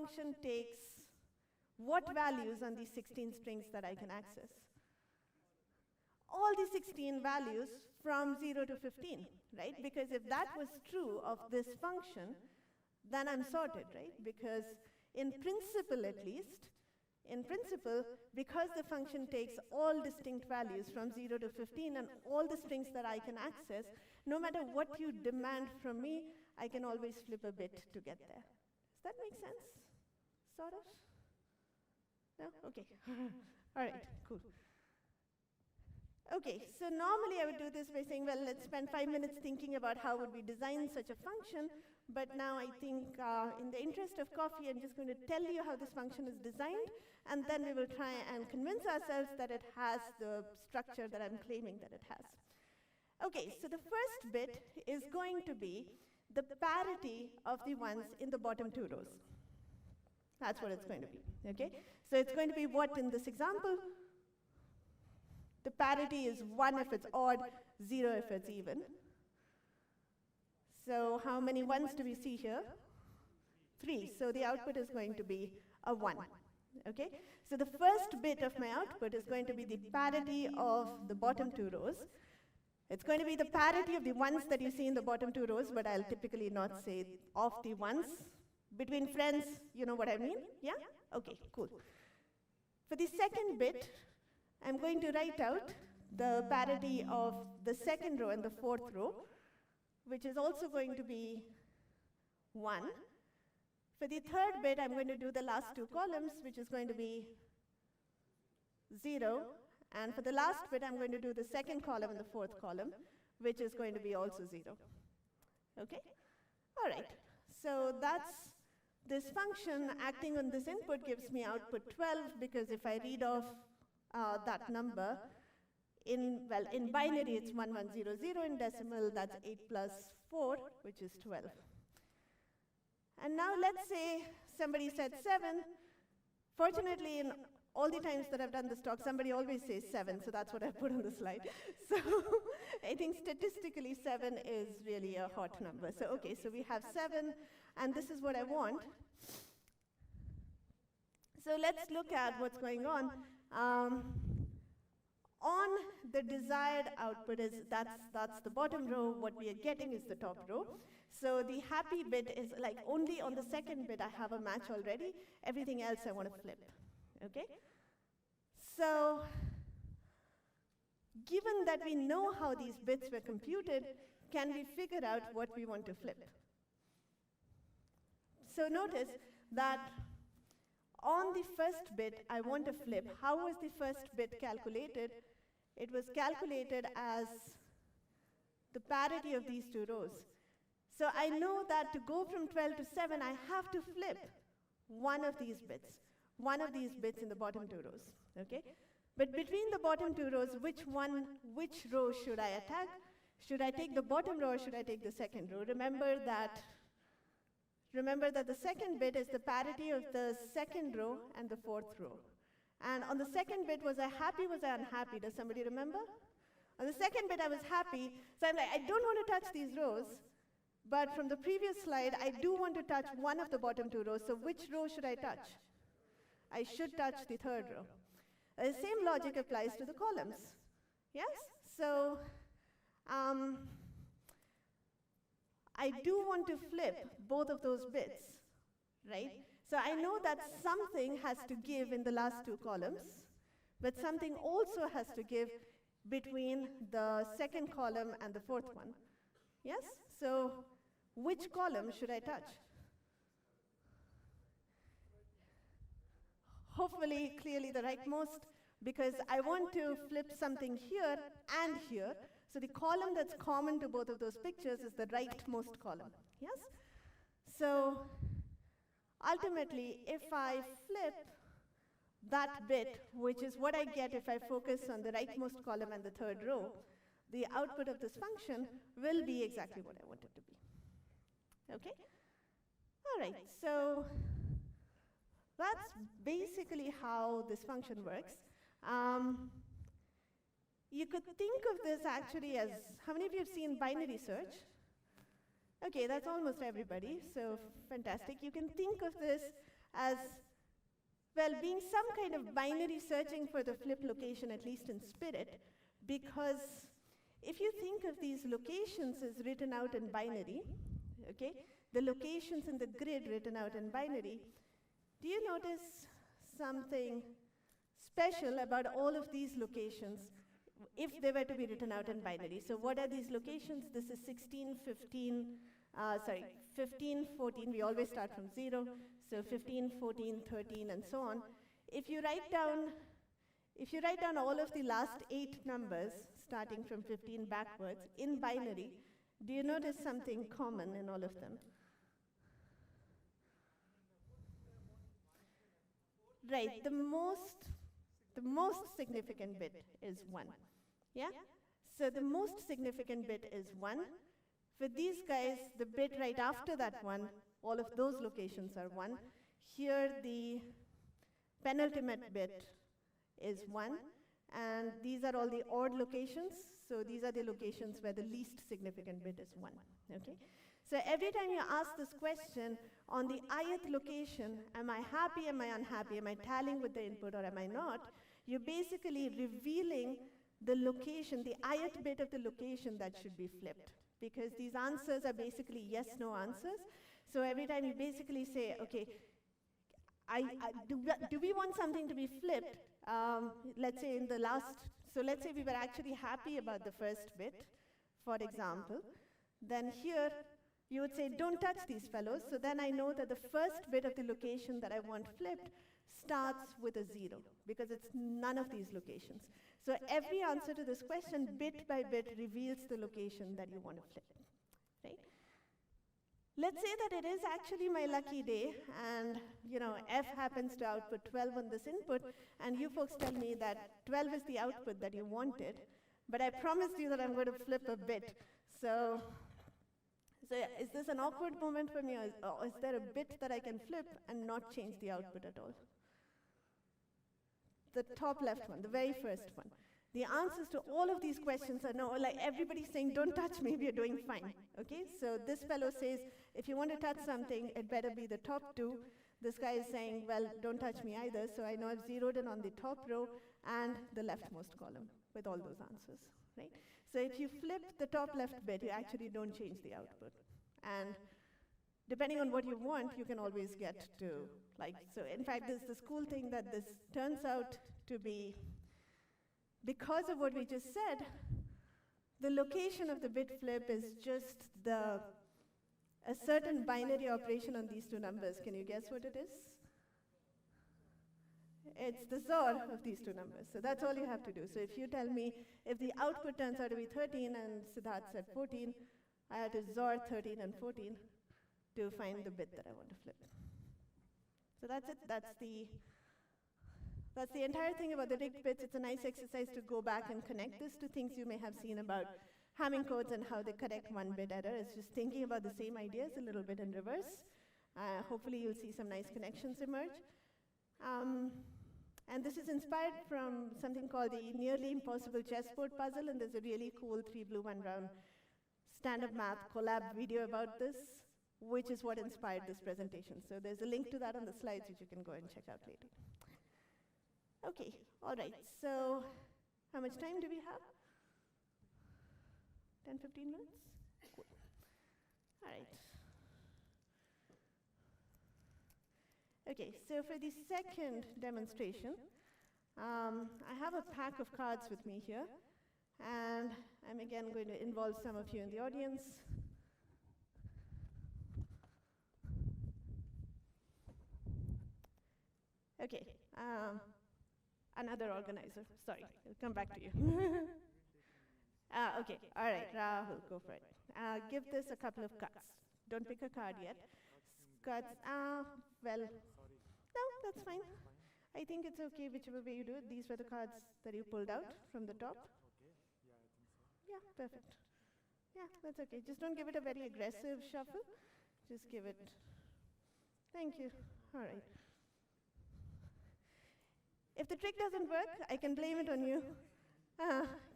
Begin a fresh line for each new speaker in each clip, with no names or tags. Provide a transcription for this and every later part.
function takes what values on these 16 strings that I can access? All these 16 values from 0 to 15, right? Because if that was true of this function, then I'm sorted, right? Because in principle, at least, in principle, because the function takes all distinct values from 0 to 15 and all the strings that I can access, no matter what you demand from me, I can always flip a bit to get there. Does that make sense? Sort of? No? Okay. All right, cool. Okay, so normally I would do this by saying, well, let's spend 5 minutes thinking about how would we design such a function, but now I think in the interest of coffee, I'm just going to tell you how this function is designed, and then we will try and convince ourselves that it has the structure that I'm claiming that it has. Okay, so the first bit is going to be the parity of the ones in the bottom two rows. That's what it's going to be, okay? So it's going to be what in this example? The parity is 1 if it's odd, 0 if it's even. So how many ones do we see here? 3. So the output is going to be a 1. Okay? So the first bit of my output is going to be the parity of the bottom two rows. It's going to be the parity of the ones that you see in the bottom two rows, but I'll typically not say of the ones. Between friends, you know what I mean? Yeah? Okay, cool. For the second bit, I'm going to write out the parity of the second row and the fourth row, which is also going to be 1. For the third bit, I'm going to do the last two columns, which is going to be 0. And for the last bit, I'm going to do the second column and the fourth column, which is going to be also 0. Okay? All right. So that's this function acting on this input gives me output 12, because if I read off that number, in binary it's 1100, in decimal that's 8 plus 4, which is 12. And now let's say somebody said 7. Fortunately, in all the times that I've done this talk, somebody always says 7, so that's what I put on the slide. So I think statistically 7 is really a hot number. So okay, so we have 7, and this is what I want. So let's look at what's going on. On the desired output is that's the bottom row. What we are getting is the top row. So the happy bit is like only on the second bit I have a match already. Everything else I want to flip. Okay? So given that we know how these bits were computed, can we figure out what we want to flip? So notice that on the first bit, I want to flip. How was the first bit calculated? It was calculated as the parity of these two rows. So I know that to go from 12 to 7, I have to flip one of these bits in the bottom two rows. Okay? But between the bottom two rows, which row should I attack? Should I take the bottom row or should I take the second row? Remember that the second bit is the parity of the second row and the fourth row. And on the second bit, was I happy, was I unhappy? Does somebody remember? On the second bit, I was happy. So I'm like, I don't want to touch these rows. But from the previous slide, I do want to touch one of the bottom two rows. So which row should I touch? I should touch the third row. The same logic applies to the columns. Yes? So I do want to flip both of those bits, right? So I know that something has to give in the last two columns, but something also has to give between the second column and the fourth one. Yes? So which column should I touch? Hopefully, clearly the rightmost, because I want to flip something here and here. So the column that's common to both of those pictures is the rightmost column. Yes? So ultimately, if I flip that bit, which is what I get if I focus on the rightmost column and the third row, the output of this function will be exactly what I want it to be. Okay? All right, so that's basically how this function works. You could think of this actually as, how many of you have seen binary search? Okay, that's almost everybody, so fantastic. You can think of this as, well, being some kind of binary searching for the flip location, at least in spirit, because if you think of these locations as written out in binary, okay, the locations in the grid written out in binary, do you notice something special about all of these locations if they were to be written out in binary? So what are these locations? This is 16, 15, 15, 14, we always start from 0, so 15, 14, 13, and so on. If you write down all of the last 8 numbers, starting from 15 backwards, in binary, do you notice something common in all of them? Right, the most significant bit is 1. Yeah? So the most significant bit is 1. For these guys, the bit right after that 1, all of those locations are 1. Here, the penultimate bit is 1. And these are all the odd locations. So these are the locations where the least significant bit is 1. Okay? So every time you ask this question, on the ith location, am I happy, am I unhappy, am I tallying with the input or am I not, you're basically revealing the location, the ith bit of the location that should be flipped. Because these answers are basically yes-no answers. So every time you basically say, okay, do we want something to be flipped? Let's say in the last, so let's say we were actually happy about the first bit, for example. Then here, you would say, don't touch these fellows. So then I know that the first bit of the location that I want flipped starts with a 0, because it's none of these locations. So every answer to this question, bit by bit, reveals the location that you want to flip, right? Let's say that it is actually my lucky day, and F happens to output 12 on this input, and you folks tell me that 12 is the output that you wanted, but I promised you that I'm going to flip a bit. So is this an awkward moment for me, or is there a bit that I can flip and not change the output at all? The top left one, the very first one. The answers to all of these questions are no, like everybody's saying, don't touch me, we're doing fine, okay? So this fellow says, if you want to touch something, it better be the top 2. This guy is saying, well, don't touch me either, so I know I've zeroed in on the top row and the leftmost column with all those answers, right? So if you flip the top left bit, you actually don't change the output. And depending on what you want, you can always get to, so in fact, there's this cool thing that this turns out to be, because of what we just said, the location of the bit flip is just a certain binary operation on these 2 numbers. Can you guess what it is? It's the XOR of these 2 numbers. So that's all you have to do. So if you tell me, if the output turns out to be 13 and Siddharth said 14, I have to XOR 13 and 14 to find the bit that I want to flip. So that's it. That's the entire thing about the rigged bits. It's a nice exercise to go back and connect this to things you may have seen about Hamming codes and how they correct 1-bit error. It's just thinking about the same ideas a little bit in reverse. Hopefully you'll see some nice connections emerge. And this is inspired from something called the Nearly Impossible Chessboard Puzzle, and there's a really cool 3 blue 1 brown stand-up math collab video about this, which is what inspired this presentation. So there's a link to that on the slides, which you can go and check out later. Okay, all right, so how much time do we have? 10, 15 minutes? Cool. All right. Okay, so for the second demonstration, I have a pack of cards with me here, and I'm again going to involve some of you in the audience. Okay, another organizer, sorry, I'll come back to you. Okay, all right, Rahul, go for it. Give this a couple of cuts. Don't pick a card yet. Cuts, well, no, that's fine. I think it's okay whichever way you do it. These were the cards that you pulled out from the top. Yeah, perfect. Yeah, that's okay. Just don't give it a very aggressive shuffle. Just give it. Thank you. All right. If the trick doesn't work, I can blame it on you.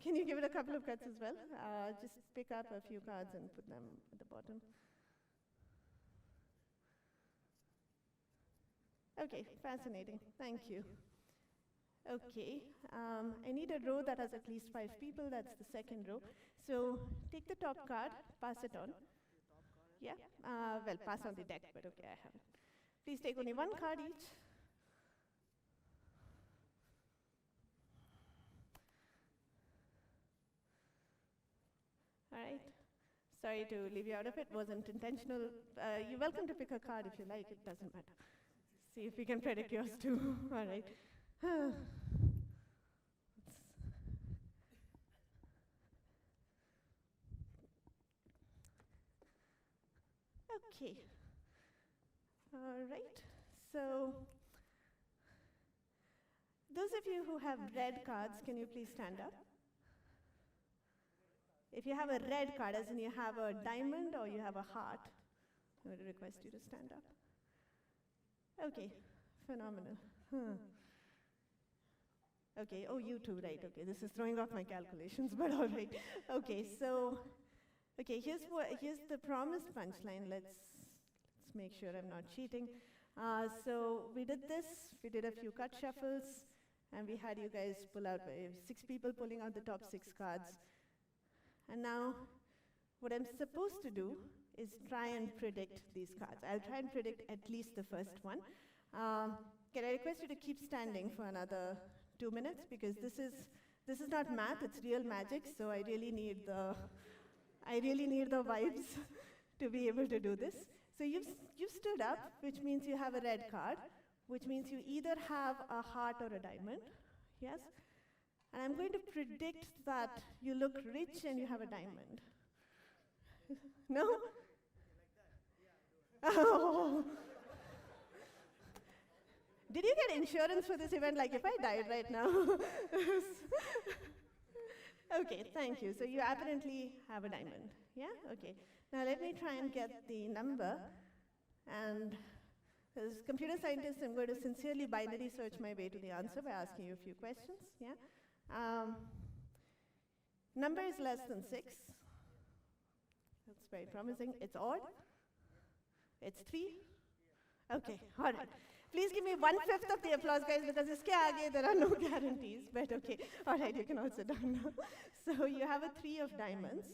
Can you give it a couple of cuts as well? Just pick up a few cards and put them at the bottom. Okay, fascinating. Thank you. Okay, I need a row that has at least 5 people. That's the second row. So take the top card, pass it on. Yeah? Well, pass on the deck, but okay, I haven't. Please take only one card each. All right. Sorry to leave you out of it. Wasn't intentional. You're welcome to pick a card if you like. It doesn't matter. See if we can predict yours too. All right. Okay. All right. So, those of you who have red cards, can you please stand up? If you have a red card, as in you have a diamond or you have a heart, I would request you to stand up. Okay, phenomenal. Okay, oh, you too, right, okay. This is throwing off my calculations, but all right. Okay, so, okay, here's the promised punchline. Let's make sure I'm not cheating. So we did this, we did a few cut shuffles, and we had you guys pull out, 6 people pulling out the top 6 cards. And now, what I'm supposed to do is try and predict these cards. I'll try and predict at least the first one. Can I request you to keep standing for another 2 minutes, because this is not math, it's real magic, so I really need the vibes to be able to do this. So you've stood up, which means you have a red card, which means you either have a heart or a diamond, yes? And I'm going to predict that you look rich and you have a diamond. No? Oh. Did you get insurance for this event? Like if I died right now? Okay, thank you. So you apparently have a diamond, yeah? Okay. Now let me try and get the number. And as computer scientist, I'm going to sincerely binary search my way to the answer by asking you a few questions, yeah? Number is less than 6. That's very promising. It's odd. It's 3. Okay, all right. Please give me 1/5 of the applause, guys, because iske aage there are no guarantees. But okay, all right, you can all sit down now. So you have a 3 of diamonds.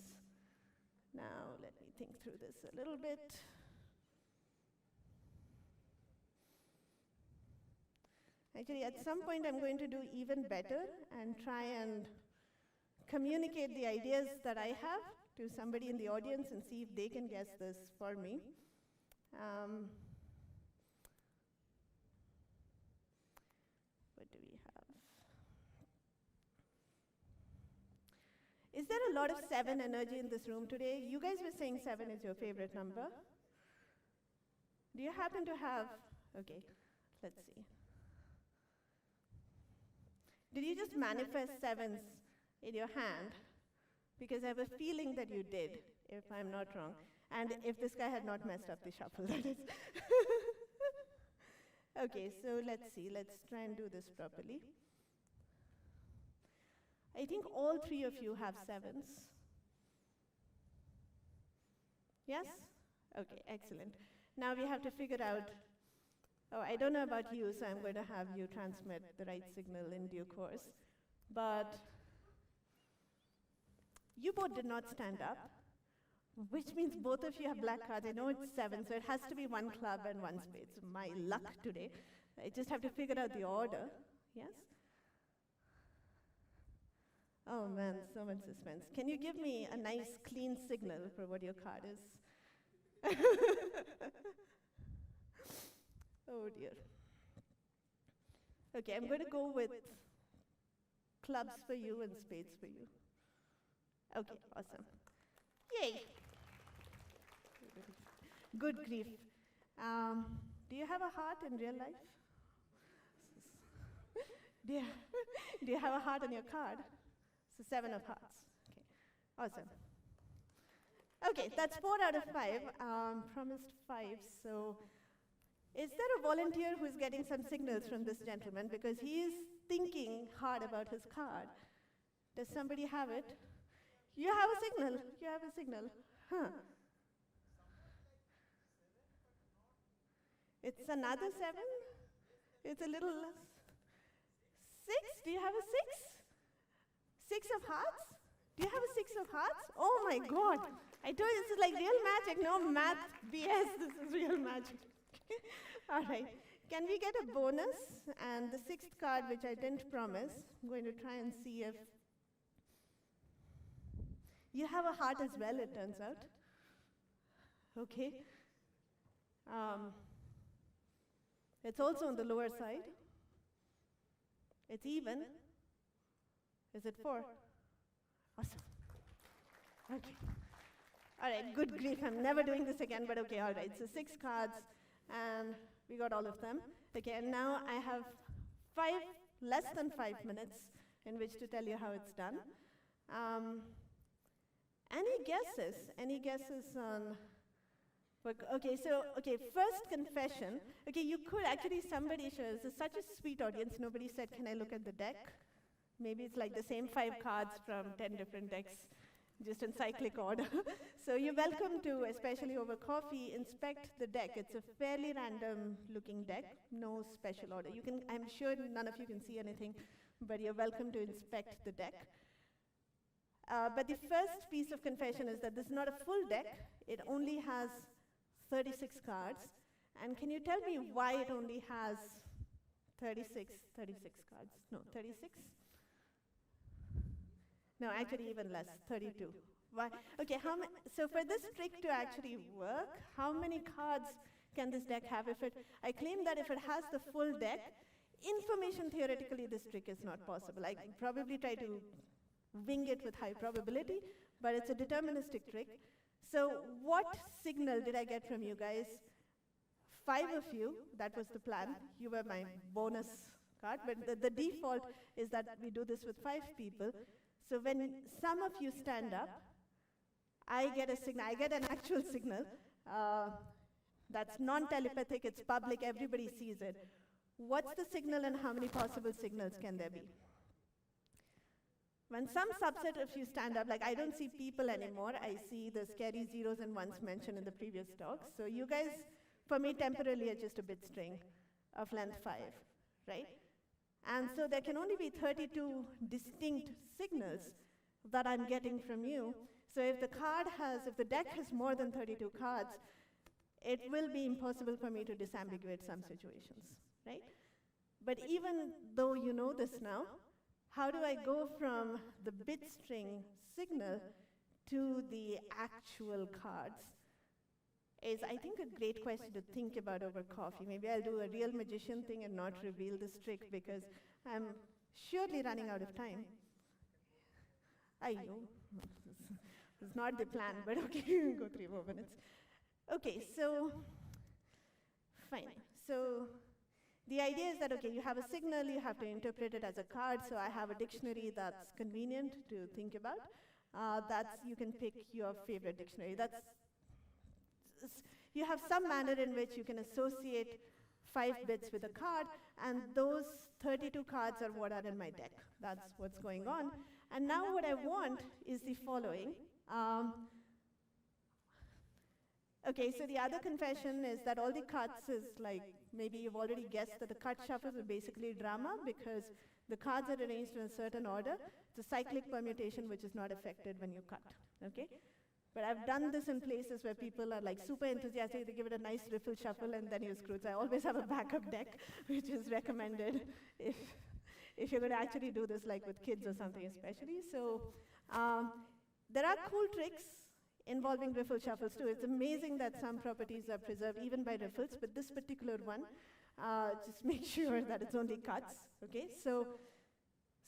Now let me think through this a little bit. Actually, at some point, I'm going to do even better and try and communicate the ideas that I have to somebody in the audience and see if they can guess this for me. What do we have? Is there a lot of 7 energy in this room today? You guys were saying 7 is your favorite number. Do you happen to have, okay, let's see. Did you just manifest 7s in your hand? Because I have a feeling that you did, if I'm not wrong. And if this guy had not messed up the shuffle, that is. Okay, so let's see. Let's try and do this properly. I think all 3 of you have 7s. Yes? Okay, excellent. Now we have to figure out. Oh, I don't know about you, so I'm going to have you transmit the right signal in due course. But you both did not stand up, which means both of you have black cards. I know it's 7, so it has to be 1 club and 1 spade. So my luck today. I just have to figure out the order. Yes? Oh man, so much suspense. Can you give me a nice, clean signal for what your card is? Oh dear. Okay, I'm going to go with clubs for you and spades for you. Okay, awesome. Yay! Good grief. Do you have a heart in real life? Do you have a heart on your card? So 7 of hearts. Okay, awesome. Okay, that's 4 out of 5. Promised 5, so is there a volunteer who's getting some signals from this gentleman? Because he is thinking hard about his card. Does somebody have it? You have a signal. You have a signal. Huh. It's another 7? It's a little 6. Do you have a 6? 6 of hearts? Do you have a 6 of hearts? Oh my God. I told you this is like real magic. No math BS. This is real magic. All right. Can we get a bonus? And the 6th card, which I didn't promise, I'm going to try and see if you have a heart as well, it turns out. Okay. It's also on the lower side. It's even. Is it 4? Awesome. Okay. All right, good grief. I'm never doing this again, but okay, all right. So 6 cards, and we got all of them. Okay, and now I have less than 5 minutes in which to tell you how it's done. Any guesses? Any guesses on? Okay, first confession. Okay, you could actually, somebody shows, it's such a sweet audience, nobody said, can I look at the deck? Maybe it's like the same 5 cards from 10 different decks, just in cyclic order. So you're welcome to, especially over coffee, inspect the deck. It's a fairly random looking deck, no special order. You can, I'm sure none of you can see anything, but you're welcome to inspect the deck. But the first piece of confession is that this is not a full deck. It only has 36 cards. And can you tell me why it only has 36 cards? No, 36? No, actually even less, 32. Why? Okay, so for this trick to actually work, how many cards can this deck have? I claim that if it has the full deck, information theoretically this trick is not possible. I probably try to wing it with high probability, but it's a deterministic trick. So what signal did I get from you guys? 5 of you, that was the plan. You were my bonus card, but the default is that we do this with 5 people. So when some of you stand up, I get a signal, I get an actual signal. That's non-telepathic, it's public, everybody sees it. What's the signal and how many possible signals can there be? When some subset of you stand up, like I don't see people anymore, I see the scary 0s and 1s mentioned in the previous talks. So you guys, for me, temporarily are just a bit string of length 5, right? And so there can only be 32 distinct signals that I'm getting from you. So if the deck has more than 32 cards, it will be impossible for me to disambiguate some situations, right? But even though you know this now, how do I go from the bit string signal to the actual cards? Is, I think, a great question to think about over coffee. Maybe I'll do a real magician thing and not reveal this trick because I'm surely running out of time. I know. It's not the plan, but okay, go 3 more minutes. Okay, so, fine. So, the idea is that, okay, you have a signal, you have to interpret it as a card, so I have a dictionary that's convenient to think about. You can pick your favorite dictionary. You have some manner in which you can associate 5 bits with a card, and those 32 cards are what are in my deck. That's what's going on. And now what I want is the following. Okay, so the other confession is that all the cuts is like, maybe you've already guessed that the cut shuffles are basically drama because the cards are arranged in a certain order. It's a cyclic permutation which is not affected when you cut, okay? But I've done this in places where people are like super enthusiastic, they give it a nice riffle shuffle and then you're screwed. So I always have a backup deck, which is recommended if you're going to actually do this like with kids or something especially. So there are cool tricks involving riffle shuffles too. It's amazing that some properties are preserved even by riffles, but this particular one, just make sure that it's only cuts, okay? So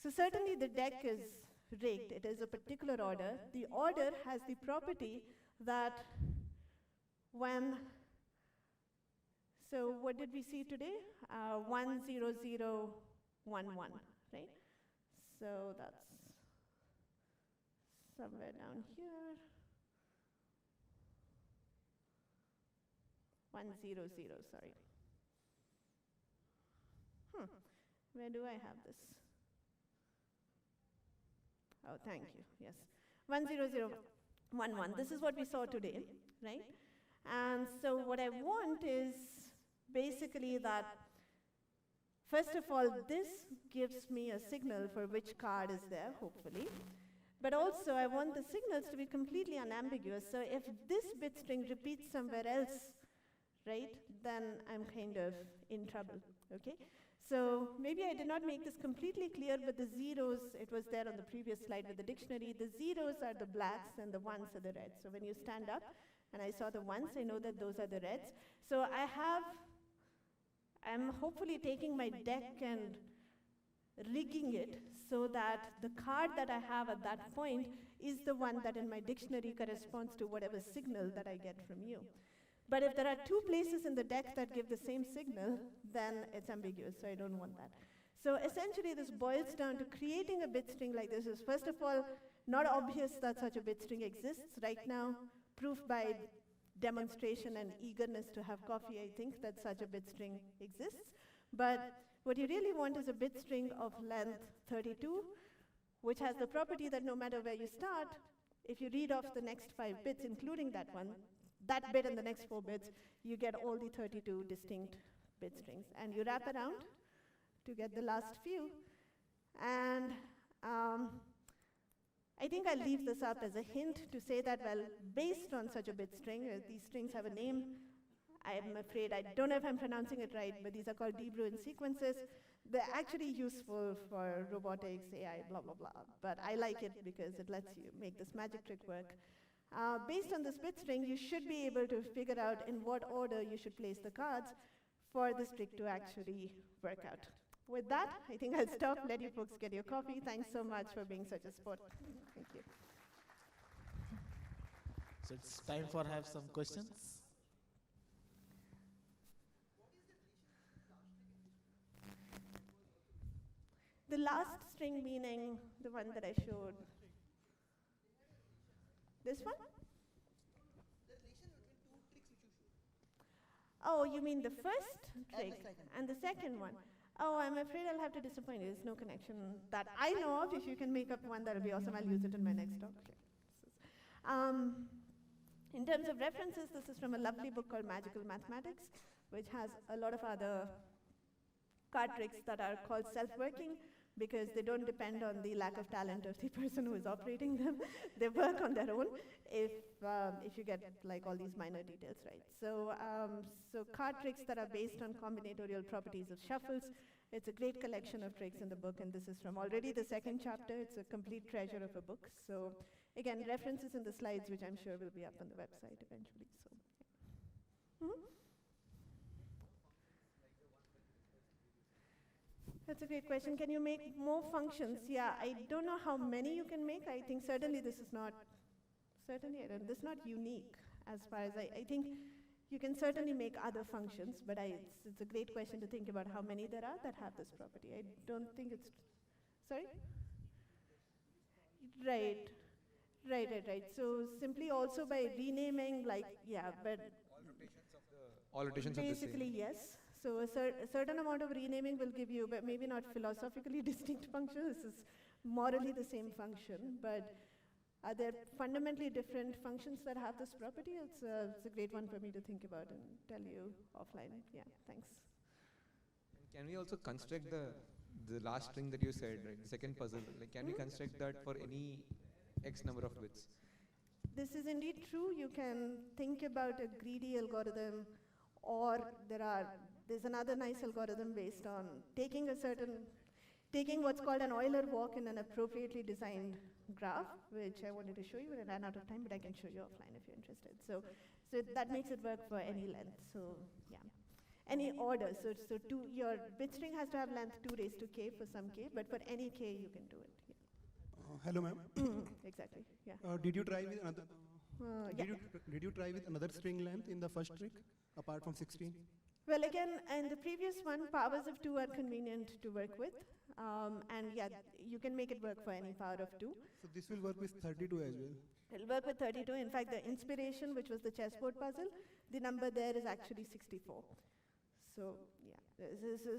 certainly the deck is rigged. It is a particular order. The order has the property that so what did we see today? 1, 0, 0, 1, 1, right? So that's somewhere down here. 1, 0, 0, sorry. Where do I have this? Oh, thank you, yes. 1, 0, 0, 1, 1. This is what we saw today, right? And so what I want is basically that First of all, this gives me a signal for which card is there, hopefully. But also, I want the signals to be completely unambiguous. So if this bit string repeats somewhere else, right, then I'm kind of in trouble, okay? So maybe I did not make this completely clear, but the zeros, it was there on the previous slide with the dictionary, the zeros are the blacks and the ones are the reds. So when you stand up and I saw the ones, I know that those are the reds. So I'm hopefully taking my deck and rigging it so that the card that I have at that point is the one that in my dictionary corresponds to whatever signal that I get from you. But if there are two places in the deck that give the same signal, then it's ambiguous, so I don't want that. So essentially this boils down to creating a bit string like this is, first of all, not obvious that such a bit string exists. Right now, proof by demonstration and eagerness to have coffee, I think that such a bit string exists. But what you really want is a bit string of length 32, which has the property that no matter where you start, if you read off the next 5 bits, including that one, that bit and the next 4 bits, you get all the 32 distinct bit strings. And you wrap around to get the last few. And I think I'll leave this up as a hint to say that, well, based on such a bit string, these strings have a name. I'm afraid, I don't know if I'm pronouncing it right, but these are called de Bruijn sequences. They're actually useful for robotics, AI, blah, blah, blah. But I like it because it lets you make this magic trick work. Based on this bit string, you should be able to figure out in what order you should place the cards for this trick to actually work out. With that, I think I'll stop, let you folks get your coffee. Thanks so much for being such a sport. Thank you.
So it's time for have some questions.
The last string meaning the one that I showed. This one? Oh, you mean the first trick and the second one? Oh, I'm afraid I'll have to disappoint you. There's no connection that I know of. If you can make up one, that'll be awesome. I'll use it in my next talk. In terms of references, this is from a lovely book called Magical Mathematics, which has a lot of other card tricks that are called self-working because they don't depend on the lack of talent of the person who is operating them. They work on their own if you get like all these minor details right. So card tricks that are based on combinatorial properties of shuffles. It's a great collection of tricks in the book, and this is from already the second chapter. It's a complete treasure of a book. So again, references in the slides, which I'm sure will be up on the website eventually. So. Yeah. Mm-hmm. That's a great question. Can you make more functions? Yeah, I don't know how many you can make. I think certainly this is not, this is not unique as far as I think you can certainly make other functions, but it's a great question to think about how many there are that have this property. I don't think it's, sorry? Right. So simply also by renaming, like, yeah, but
all rotations of the same.
Basically, yes. So a certain amount of renaming will give you, but maybe not philosophically distinct functions. This is morally the same function, but are there fundamentally different functions that have this property? It's a great one for me to think about and tell you offline. Yeah, thanks.
Can we also construct the last string that you said, right? The second puzzle. Like, can we construct that for any X number of bits?
This is indeed true. You can think about a greedy algorithm, or there's another nice algorithm based on taking what's called an Euler walk in an appropriately designed graph, which I wanted to show you, and I ran out of time, but I can show you offline if you're interested. So that makes it work for any length. So yeah, any order. So your bit string has to have length 2 raised to k for some k, but for any k you can do it. Yeah.
Hello, ma'am.
Exactly. Yeah.
Did you try with another?
Yeah.
Did you try with another string length in the first trick, apart from 16?
Well, again, in the previous one, powers of 2 are convenient to work with. And yeah, you can make it work for any power of 2.
So this will work with 32 as well?
It'll work with 32. In fact, the inspiration, which was the chessboard puzzle, the number there is actually 64. So yeah,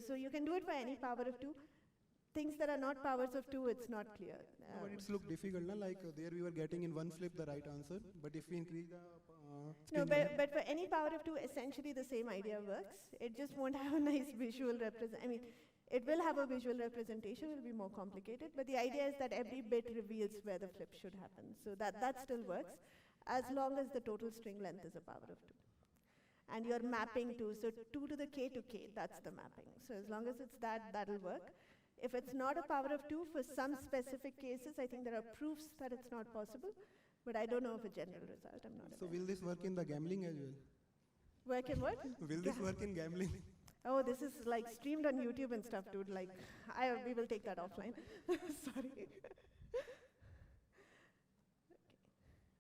so you can do it for any power of 2. Things that are not powers of 2, it's not clear.
But it's look difficult, na? Like there we were getting in one flip the right answer, but if we increase the
no, but for any power of 2, essentially the same idea works. It just won't have a nice visual representation. I mean, It will have a visual representation, it will be more complicated, but the idea is that every bit reveals where the flip should happen. So that still works, as long as the total string length is a power of 2. And you're mapping to, so 2 to the k to k, that's the mapping. So as long as it's that, that'll work. If it's not a power of 2, for some specific cases, I think there are proofs that it's not possible, but I don't know of a general result, I'm not
So
aware.
will this work in the gambling as well?
Work in what?
Will this work in gambling?
Oh, this is like streamed on YouTube and stuff, dude. Like, we will take that offline. Sorry. Okay.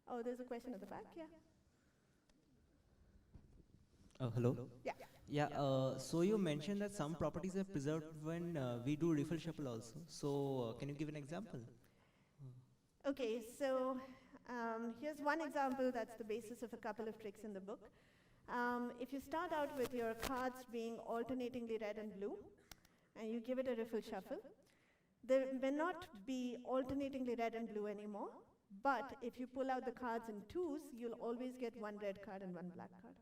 Oh, there's a question at the back, yeah.
Hello?
Yeah.
Yeah, so you mentioned that some properties are preserved when we do riffle shuffle also. So can you give an example?
Okay, so here's one example that's the basis of a couple of tricks in the book. If you start out with your cards being alternatingly red and blue, and you give it a riffle shuffle, there may not be alternatingly red and blue anymore, but if you pull out the cards in twos, you'll always get one red card and one black card.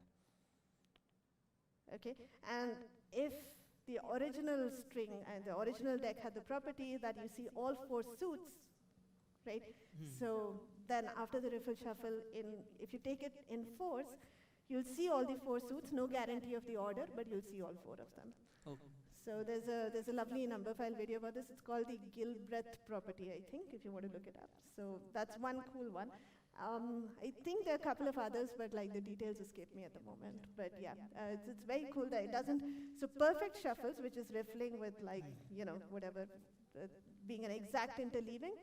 Okay, and if the original string and the original deck had the property that you see all 4 suits, right? So then after the riffle shuffle, if you take it in fours, you'll see all the 4 suits, no guarantee of the order, but you'll see all 4 of them.
Okay.
So there's a lovely number file video about this. It's called the Gilbreth property, I think, if you want to look it up. So that's one cool one. I think there are a couple of others, but like the details escape me at the moment. But yeah, it's very cool that it doesn't. So perfect shuffles, which is riffling with like, whatever, being an exact interleaving.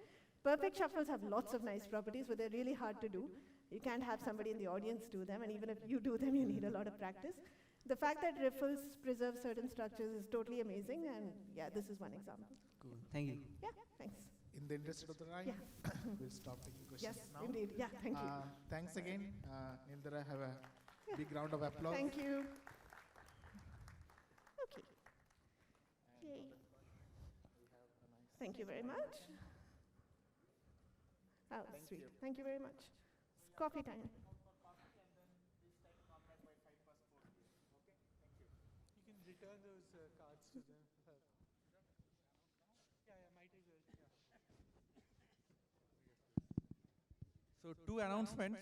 Perfect shuffles have lots of nice properties, but they're really hard to do. You can't have somebody in the audience do them, and even if you do them, you need a lot of practice. The fact that riffles preserve certain structures is totally amazing, and yeah, this is one example.
Cool. Thank you.
Yeah, thanks.
In the interest of the time,
Yeah.
we'll stop taking questions
Yes,
now.
indeed. Yeah, thank you.
Thanks again. Nildara, have a big round of applause.
Thank you. Okay. Yay. Thank you very much. Oh, sweet. Thank you very much. It's coffee time.
You can return those cards to them.
So 2 announcements.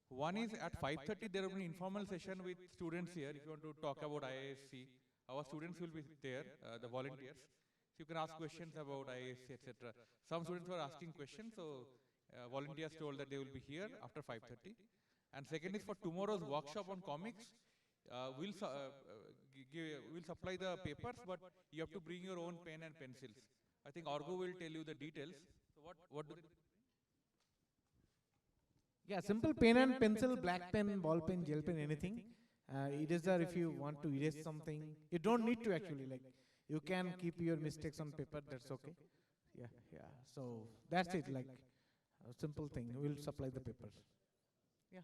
One is at 5:30 there will be an informal session with students here. If you want to talk about IISc, our students will be there, the volunteers. So you can ask questions about IISc, etc. Some students were asking questions, so volunteers told that they will be here after 5:30. And second is for tomorrow's workshop on comics. We'll supply the papers, but you have to bring your own pen and pencils. I think Orgo will tell you the details. So what do they do?
Yeah, simple pen and pencil, black pen, ball pen, gel pen, anything. Eraser, if you want to erase something, you don't need to actually, like, you can keep your mistakes on paper, that's okay. Yeah. So that's it, like, a simple thing. We'll supply the papers. Yeah.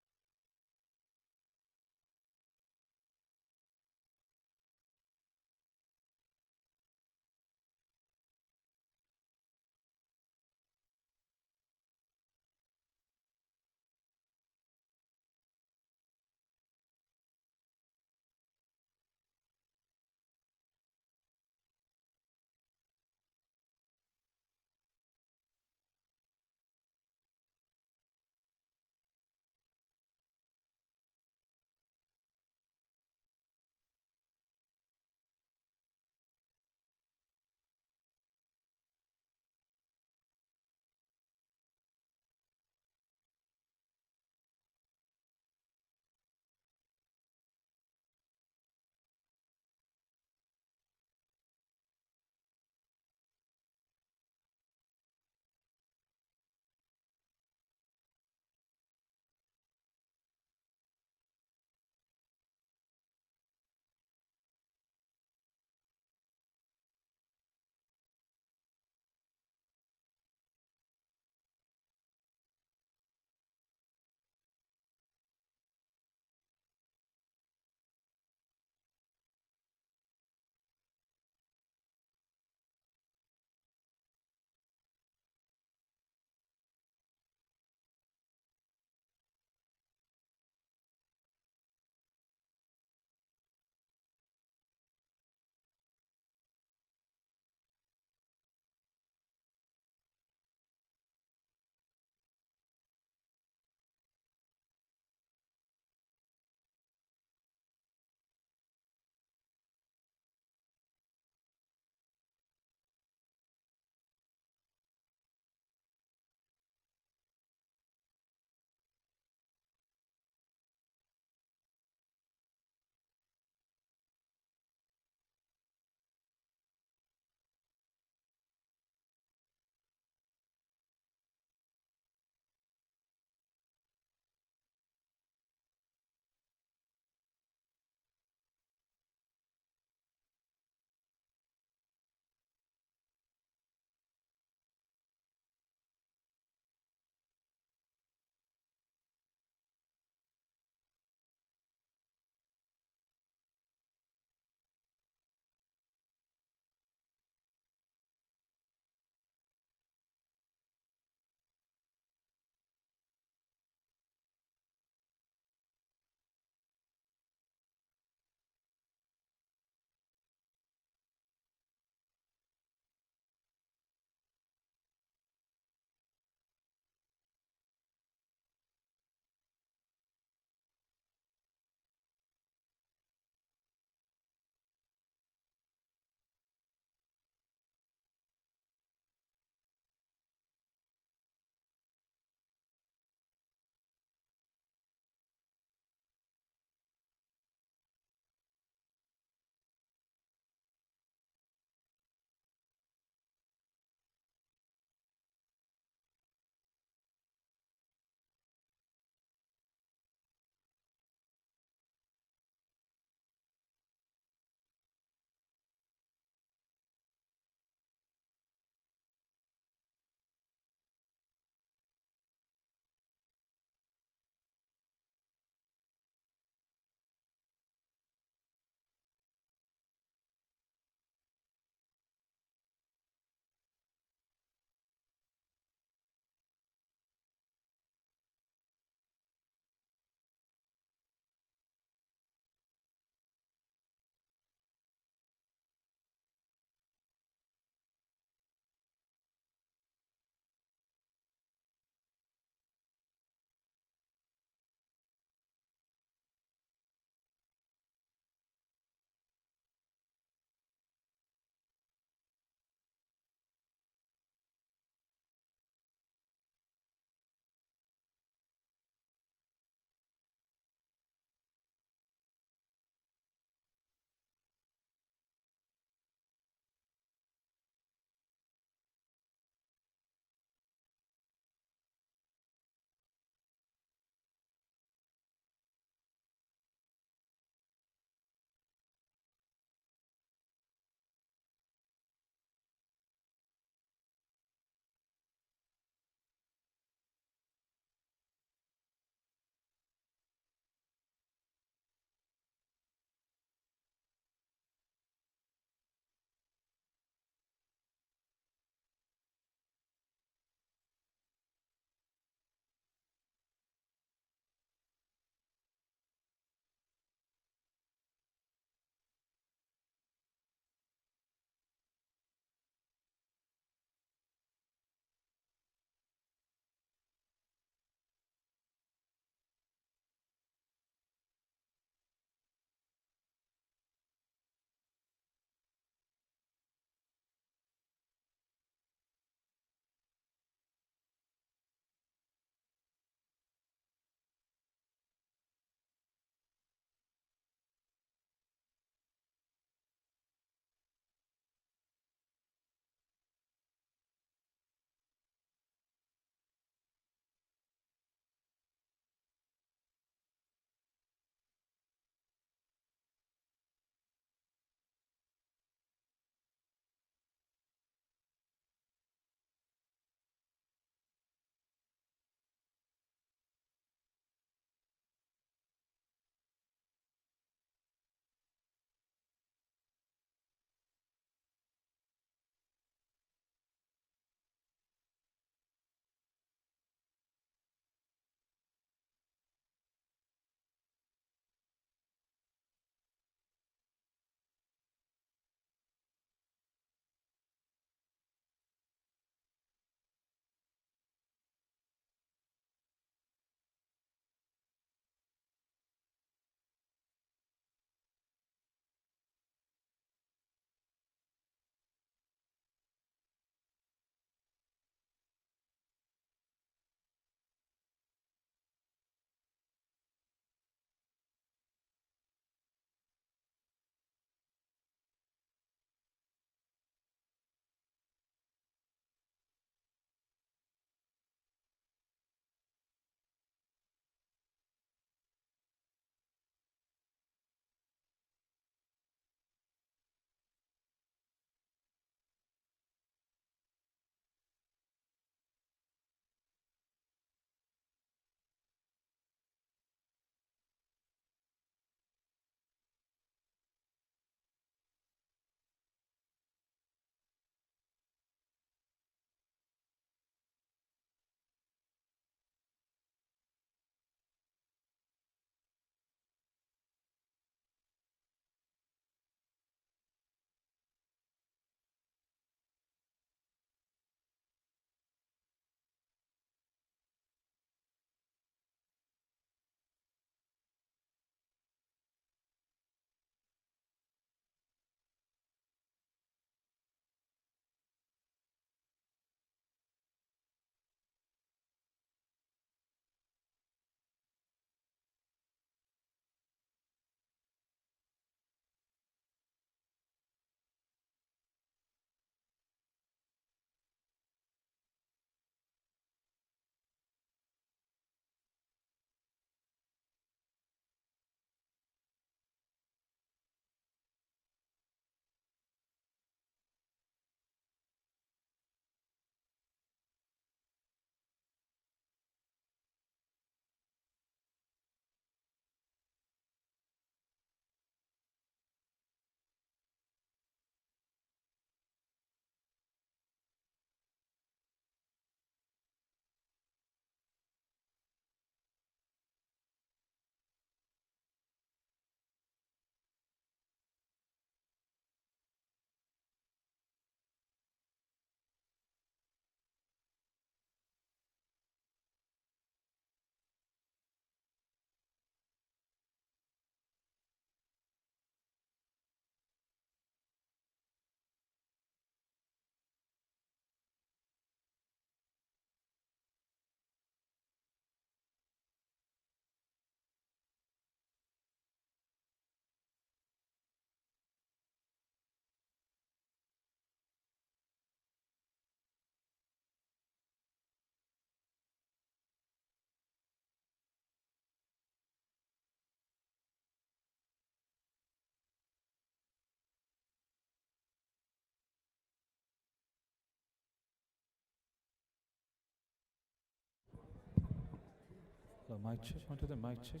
Mic check. One to the mic check.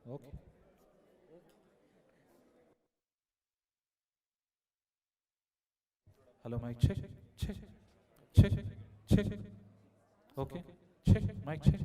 Okay. Hello, mic check. Check. Check. Check. Okay. Check. Mic check.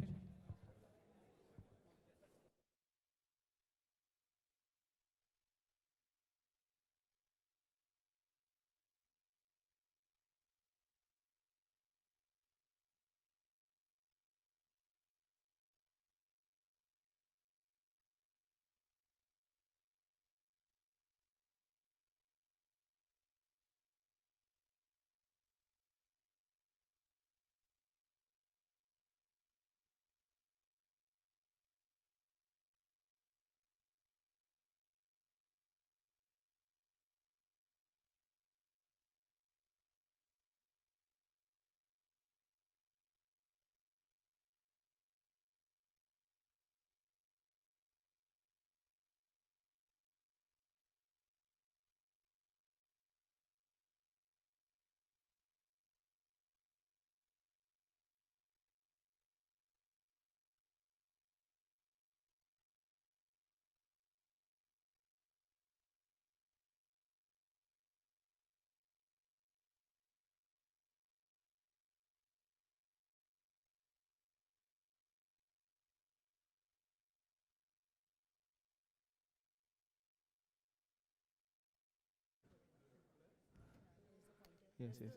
Yes, yes.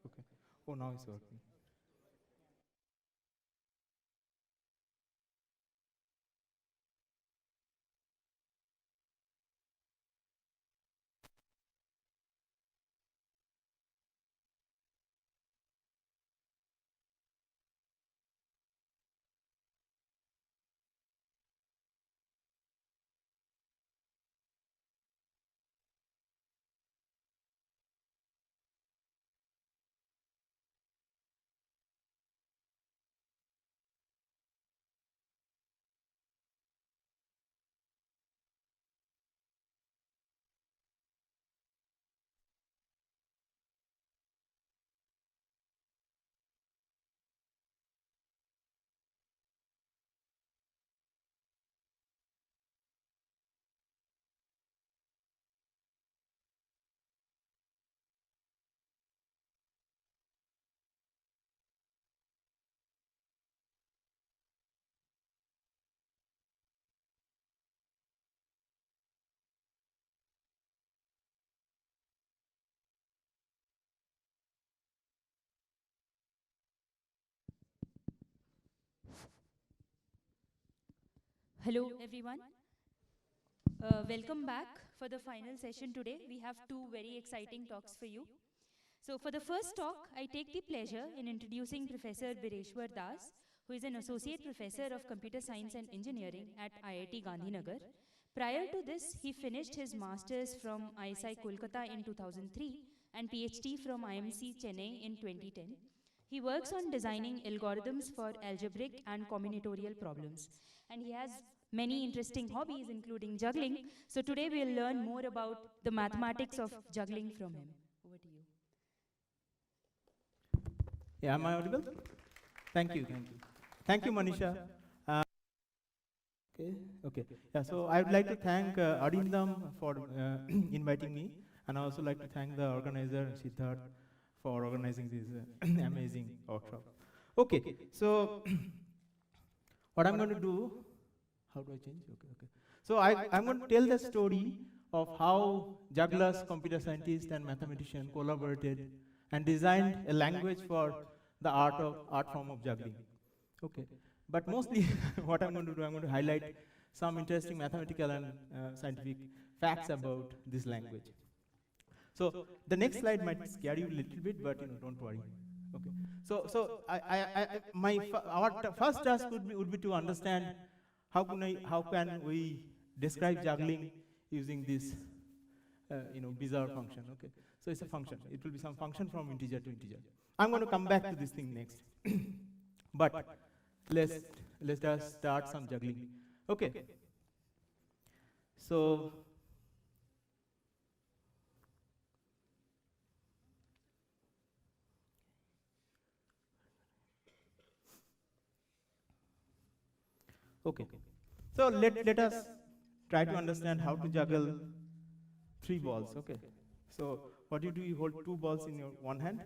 Okay. Oh, now it's working.
Hello, everyone. Welcome back for the final session today. We have two very exciting talks for you. So for the first talk, I take the pleasure in introducing Professor Bireshwar Das, who is an Associate Professor of Computer Science and Engineering at IIT Gandhinagar. Prior to this, he finished his Masters from IISc Kolkata in 2003 and PhD from IMC Chennai in 2010. He works on designing algorithms for algebraic and combinatorial problems. And he has many interesting hobbies, including juggling. So today we'll learn more about the mathematics of juggling from him. Over to you.
Yeah, am I audible? Thank you, thank you. Thank you, Manisha. Okay. Yeah, so I would like to thank Arindam for inviting me, and I also like to thank the organizer, Siddharth, for organizing this amazing workshop. Okay, so what I'm going to do, how do I change? Okay. So I'm going to tell the story of how jugglers, computer scientists, and mathematicians collaborated and designed a language for the art form of juggling. Okay, but mostly what I'm going to do, I'm going to highlight some interesting mathematical and scientific facts about this language. So the next slide might scare you a little bit, but don't worry. Okay. So our first task would be to understand how can we describe juggling using this bizarre function. Okay. So it's a function. It will be some function from integer to integer. I'm going to come back to this thing next. But let's just start some juggling. Okay. So Okay. So let us try to understand how to juggle 3 balls. Okay. So what you do, you hold 2 balls in your one hand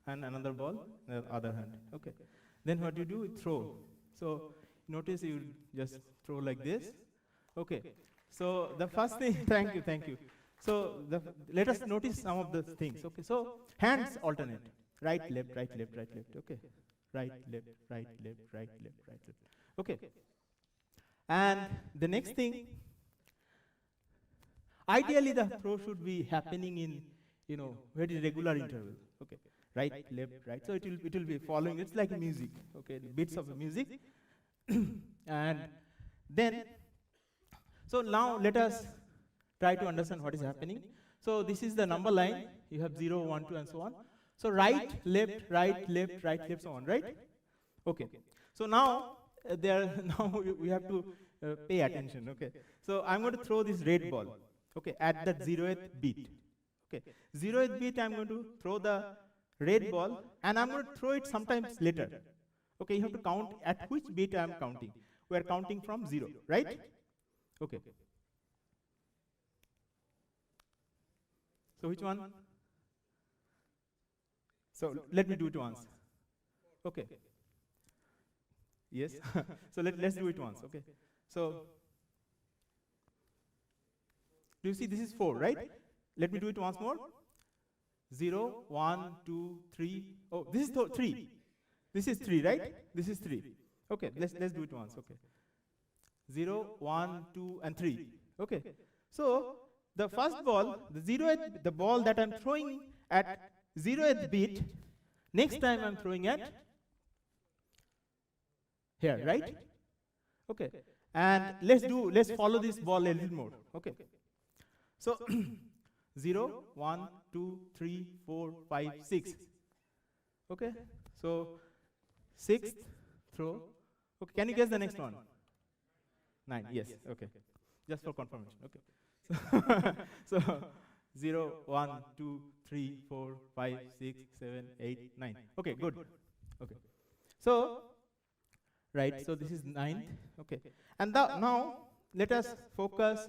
and another ball in the other hand. Okay. Then what you do, you throw. So notice you just throw like this. Okay. So the first thing, thank you. So let us notice some of the things. Okay. So hands alternate. Right, left, right, left, right, left. Okay. Right, left, right, left, right, left, right, left. Okay. And the next thing, ideally the throw should be happening in, very regular interval. Okay. Right, left, right. So it will be following. It's like music. Okay. The beats of the music. And then, so now let us try to understand what is happening. So this is the number line. You have 0, 1, 2, and so on. So right, left, right, left, right, left, so on, right? Okay. So now we have to pay attention. Okay. So I'm going to throw this red ball. Okay, at that 0th beat. Okay, 0th beat I'm going to throw the red ball, and I'm going to throw it sometimes later. Okay, you have to count at which beat I'm counting. We are counting from 0, right? Okay. So which one? So let me do it once. Okay. Yes. So let's do it once. Okay. So do you see this is 4, right? Let me do it once more. 0, 1, 2, 3. Oh, this is 3. This is 3, right? This is 3. Okay, let's do it once. Okay. 0, 1, 2, and 3. Okay. So the first ball, the ball that I'm throwing at 0th beat, next time I'm throwing at here, right? Okay. And let's follow this ball a little more. Okay. So 0, 1, 2, 3, 4, 5, 6. Okay. So 6th throw. Okay. Can you guess the next one? 9. Yes. Okay. Just for confirmation. Okay. So 0, 1, 2, 3, 4, 5, 6, 7, 8, 9. Okay. Good. Okay. So right. So this is 9th. Okay. And now let us focus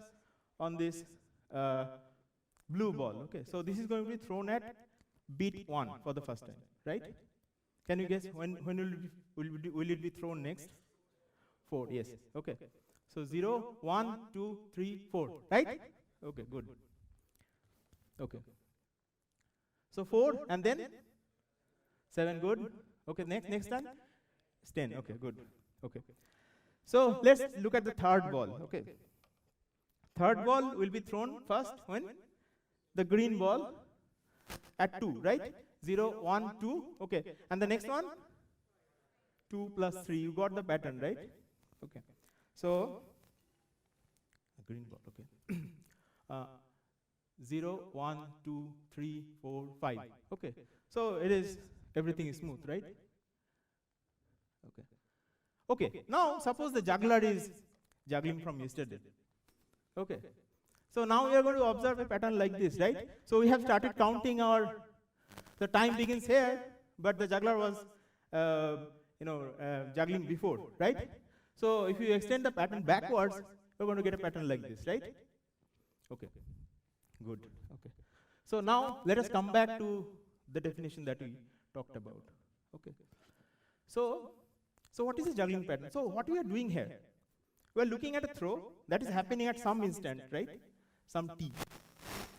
on this blue ball. Okay, so this is going to be thrown at beat 1 for the first time, right? Can you guess when will it be thrown next? 4, yes. Okay. So 0, 1, 2, 3, 4, right? Okay, good. Okay. So 4 and then 7, good. Okay, next time? 10, okay, good. Okay. So let's look at the third ball. Okay. Third ball will be thrown first when the green ball at 2, right? 0, 1, 2, okay. And the next one? 2 plus 3. You got the pattern, right? Okay. So, green ball, okay. 0, 1, 2, 3, 4, 5. Okay. So, everything is smooth, right? Okay. Okay. Now, suppose the juggler is juggling from yesterday. Okay. So now we are going to observe a pattern like this, right? So we have started counting the time begins here, but the juggler was, juggling before, right? So if you extend the pattern backwards, you're going to get a pattern like this, right? Okay. Good. Okay. So now let us come back to the definition that we talked about. Okay. So what is a juggling pattern? So what we are doing here? We are looking at a throw that is happening at some instant, right? Some t.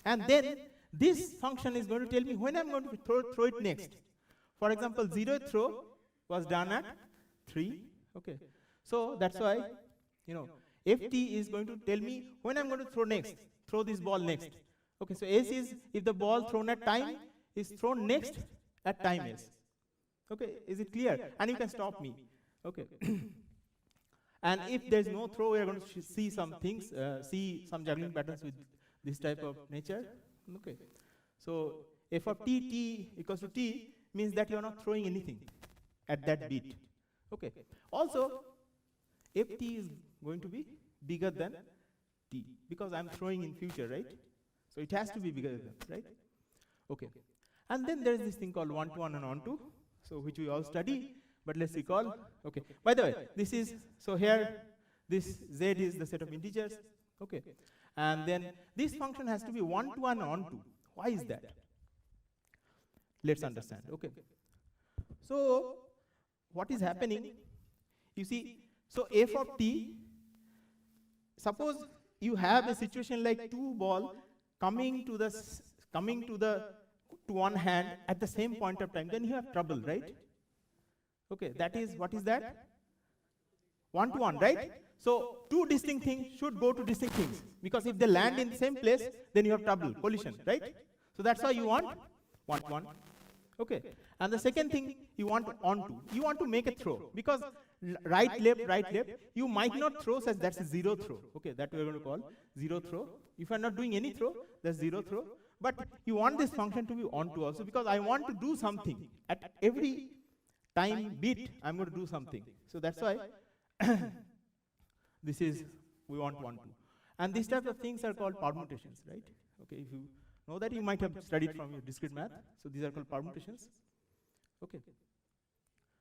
And then this function is going to tell me when I'm going to throw it next. For example, 0th throw was done at 3. Okay. So that's why, ft is going to tell me when I'm going to throw this ball next. Okay, so s is if the ball thrown at time is thrown next at time s. Okay, is it clear? And you can stop me. Okay. And if there's no throw, we are going to see some things, see some juggling patterns with this type of nature. Okay. So f of t equals to t means that you are not throwing anything at that beat. Okay. Also, if t is going to be bigger than t because I'm throwing in future, right? So it has to be bigger than, right? Okay. And then there is this thing called 1-to-1 and on-to, so which we all study. But let's recall, okay. By the way, this is, so here, this z is the set of integers, okay. And then this function has to be 1 to 1 on 2. Why is that? Let's understand, okay. So, what is happening, you see, so f of t, suppose you have a situation like 2 ball coming to one hand at the same point of time, then you have trouble, right? Okay, that is, what is that? 1 to 1, right? So, two distinct things should go to distinct things, because if they land in the same place, then you have trouble, collision, right? So that's why you want 1 to 1. Okay, and the second thing you want onto, you want to make a throw, because right, left, you might not throw such that's a zero throw. Okay, that we are going to call zero throw. If you are not doing any throw, that's zero throw. But you want this function to be onto also, because I want to do something. At every time bit, I'm going to do something. So that's why this is, we want 1, 2. And these type of things are called permutations, right? Okay, if you know that, you might have studied from your discrete math. So these are called permutations. Okay.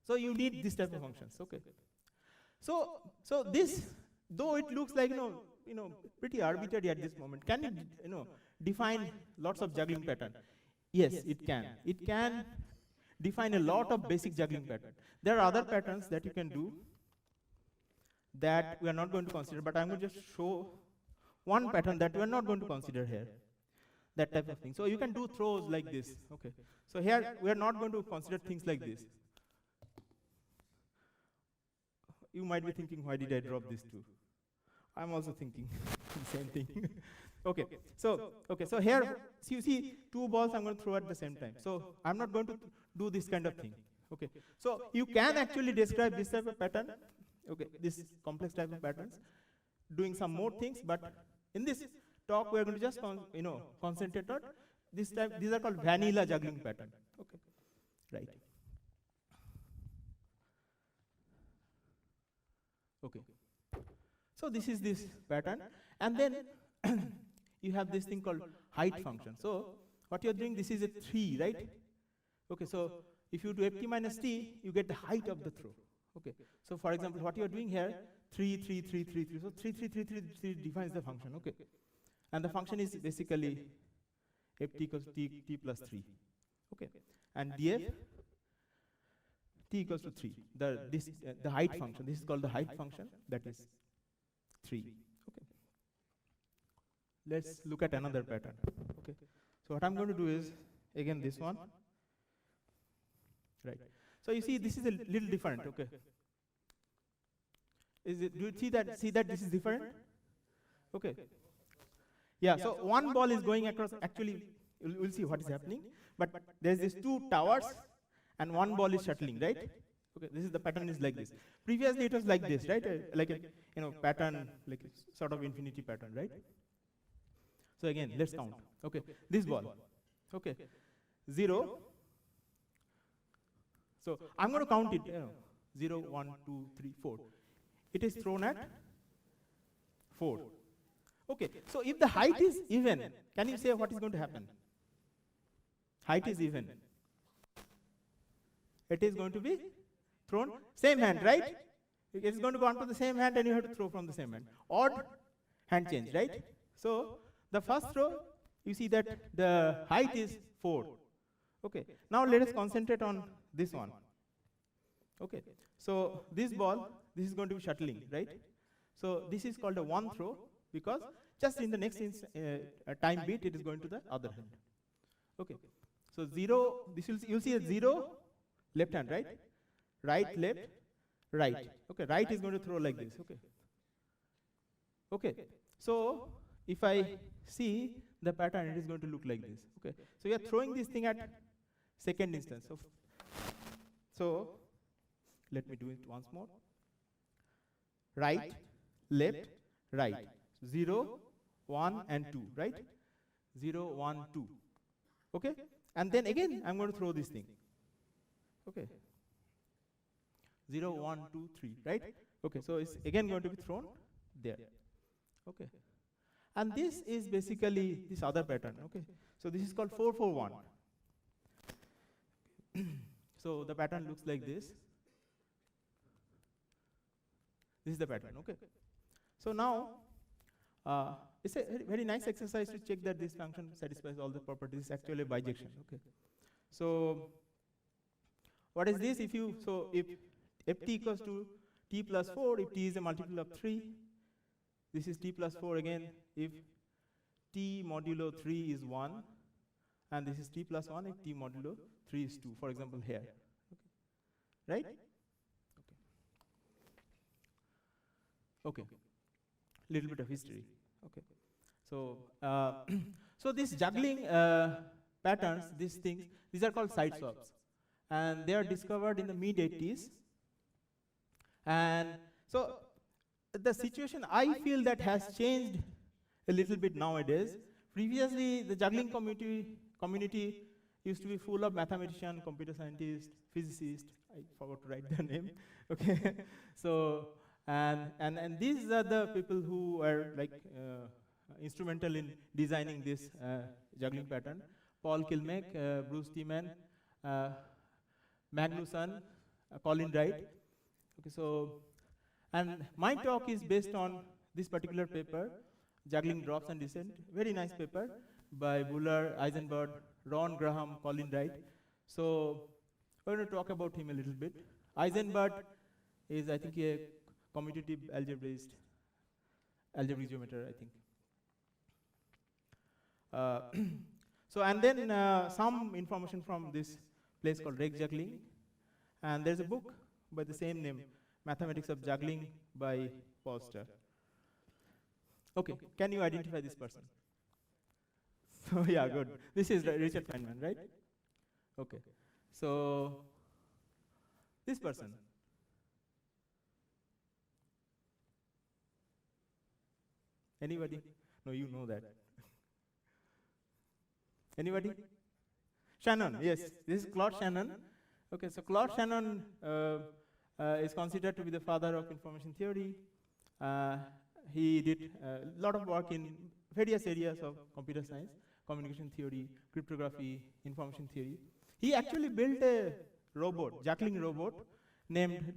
So you need this type of functions. Okay. So this, though it looks like pretty arbitrary at this moment, can it define lots of juggling pattern? Yes, it can. It can define a lot of basic juggling pattern. There are other patterns that you can do that we are not going to consider, but I'm going to just show one pattern that we are not going to consider here. That type of thing. So you can do throws like this. Okay. So here we are not going to consider things like this. You might be thinking, why did I drop this too? I'm also thinking the same thing. Okay. So here, so you see 2 balls I'm going to throw at the same time. So I'm not going to do this kind of thing. Okay. So you can actually describe this type of pattern. Okay. This complex type of patterns, doing some more things, but in this talk we are going to just concentrate on this type. These are called vanilla juggling pattern. Okay. Right. Okay. So this is this pattern, and then you have this thing called height function. So what you are doing, this is a 3, right? Okay. So if you do ft minus t, you get the height of the throw. Okay. So for example, what you are doing here, 3, 3, 3, 3, 3. So 3, 3, 3, 3, 3 defines the function. Okay. And the function is basically ft equals t plus 3. Okay. And df t equals to 3. The height function. This is called the height function. That is 3. Okay. Let's look at another pattern. Okay. So what I'm going to do is again this one. Right. So you see this is a little different. Okay. Do you see that this is different? Okay. Yeah. So one ball is going across. Actually, we'll see what is happening. But there's these 2 towers, and one ball is shuttling, right? Okay, this is the pattern is like this. Previously it was like this, right? Like a pattern, like a sort of infinity pattern, right? So again, let's count. Okay, this ball. Okay, 0. So I'm going to count it. 0, 1, 2, 3, 4. It is thrown at 4. Okay, so if the height is even, can you say what is going to happen? Height is even. It is going to be thrown same hand, right? It is going to go onto the same hand, and you have to throw from the same hand. Odd hand change, right? So the first throw, you see that the height is 4. Okay. Now let us concentrate on this one. Okay. So this ball, this is going to be shuttling, right? So this is called a one throw, because just in the next time bit, it is going to the other hand. Okay. So 0, this you'll see a 0, left hand, right? Right, left, right. Okay, right is going to throw like this. Okay. Okay. So if I see the pattern, it is going to look like this. Okay. So you are throwing this thing at second instance. So let me do it once more. Right, left, right. 0, 1, and 2, right? 0, 1, 2. Okay? And then again, I'm going to throw this thing. Okay. 0, 1, 2, 3, right? Okay, so it's again going to be thrown there. Okay. And this is basically this other pattern. Okay. So this is called 4, 4, 1. So the pattern looks like this. This is the pattern, okay? So now, it's a very nice exercise to check that this function satisfies all the properties. It's actually a bijection, okay? So, what is this? If ft equals to t plus 4, if t is a multiple of 3, this is t plus 4 again, if t modulo 3 is 1, and this is t plus 1 if t modulo 3 is 2, for example here, okay. Right? Okay. Little bit of history, okay. So, so these juggling patterns, these things, these are called side swaps. And they are discovered in the mid-80s. And so the situation, I feel, that has changed a little bit nowadays. Previously, the juggling community used to be full of mathematicians, computer scientists, physicists. I forgot to write their name. Okay, so and these are the people who are like instrumental in designing this juggling pattern. Paul Kilmeck, Bruce Tiemann, Magnusson, Colin Wright. Okay, so, and my talk is based on this particular paper, Juggling Drops and Descent. Very nice paper by Buller, Eisenberg, Ron Graham, Colin Wright. So, we're going to talk about him a little bit. Eisenberg is, I think, a commutative algebraist, algebraic geometer, I think. So, and then some information from this place called Reg Juggling. And there's a book by the same name, Mathematics of Juggling by Polster. Okay, can you identify this person? So, yeah, good. This is Richard Feynman, right? Okay. So, this person. Anybody? No, you know that. Anybody? Shannon, yes. This is Claude Shannon. Okay, so Claude Shannon is considered to be the father of information theory. He did a lot of work in various areas of computer science, communication theory, cryptography, information theory. He actually built a robot, juggling robot, named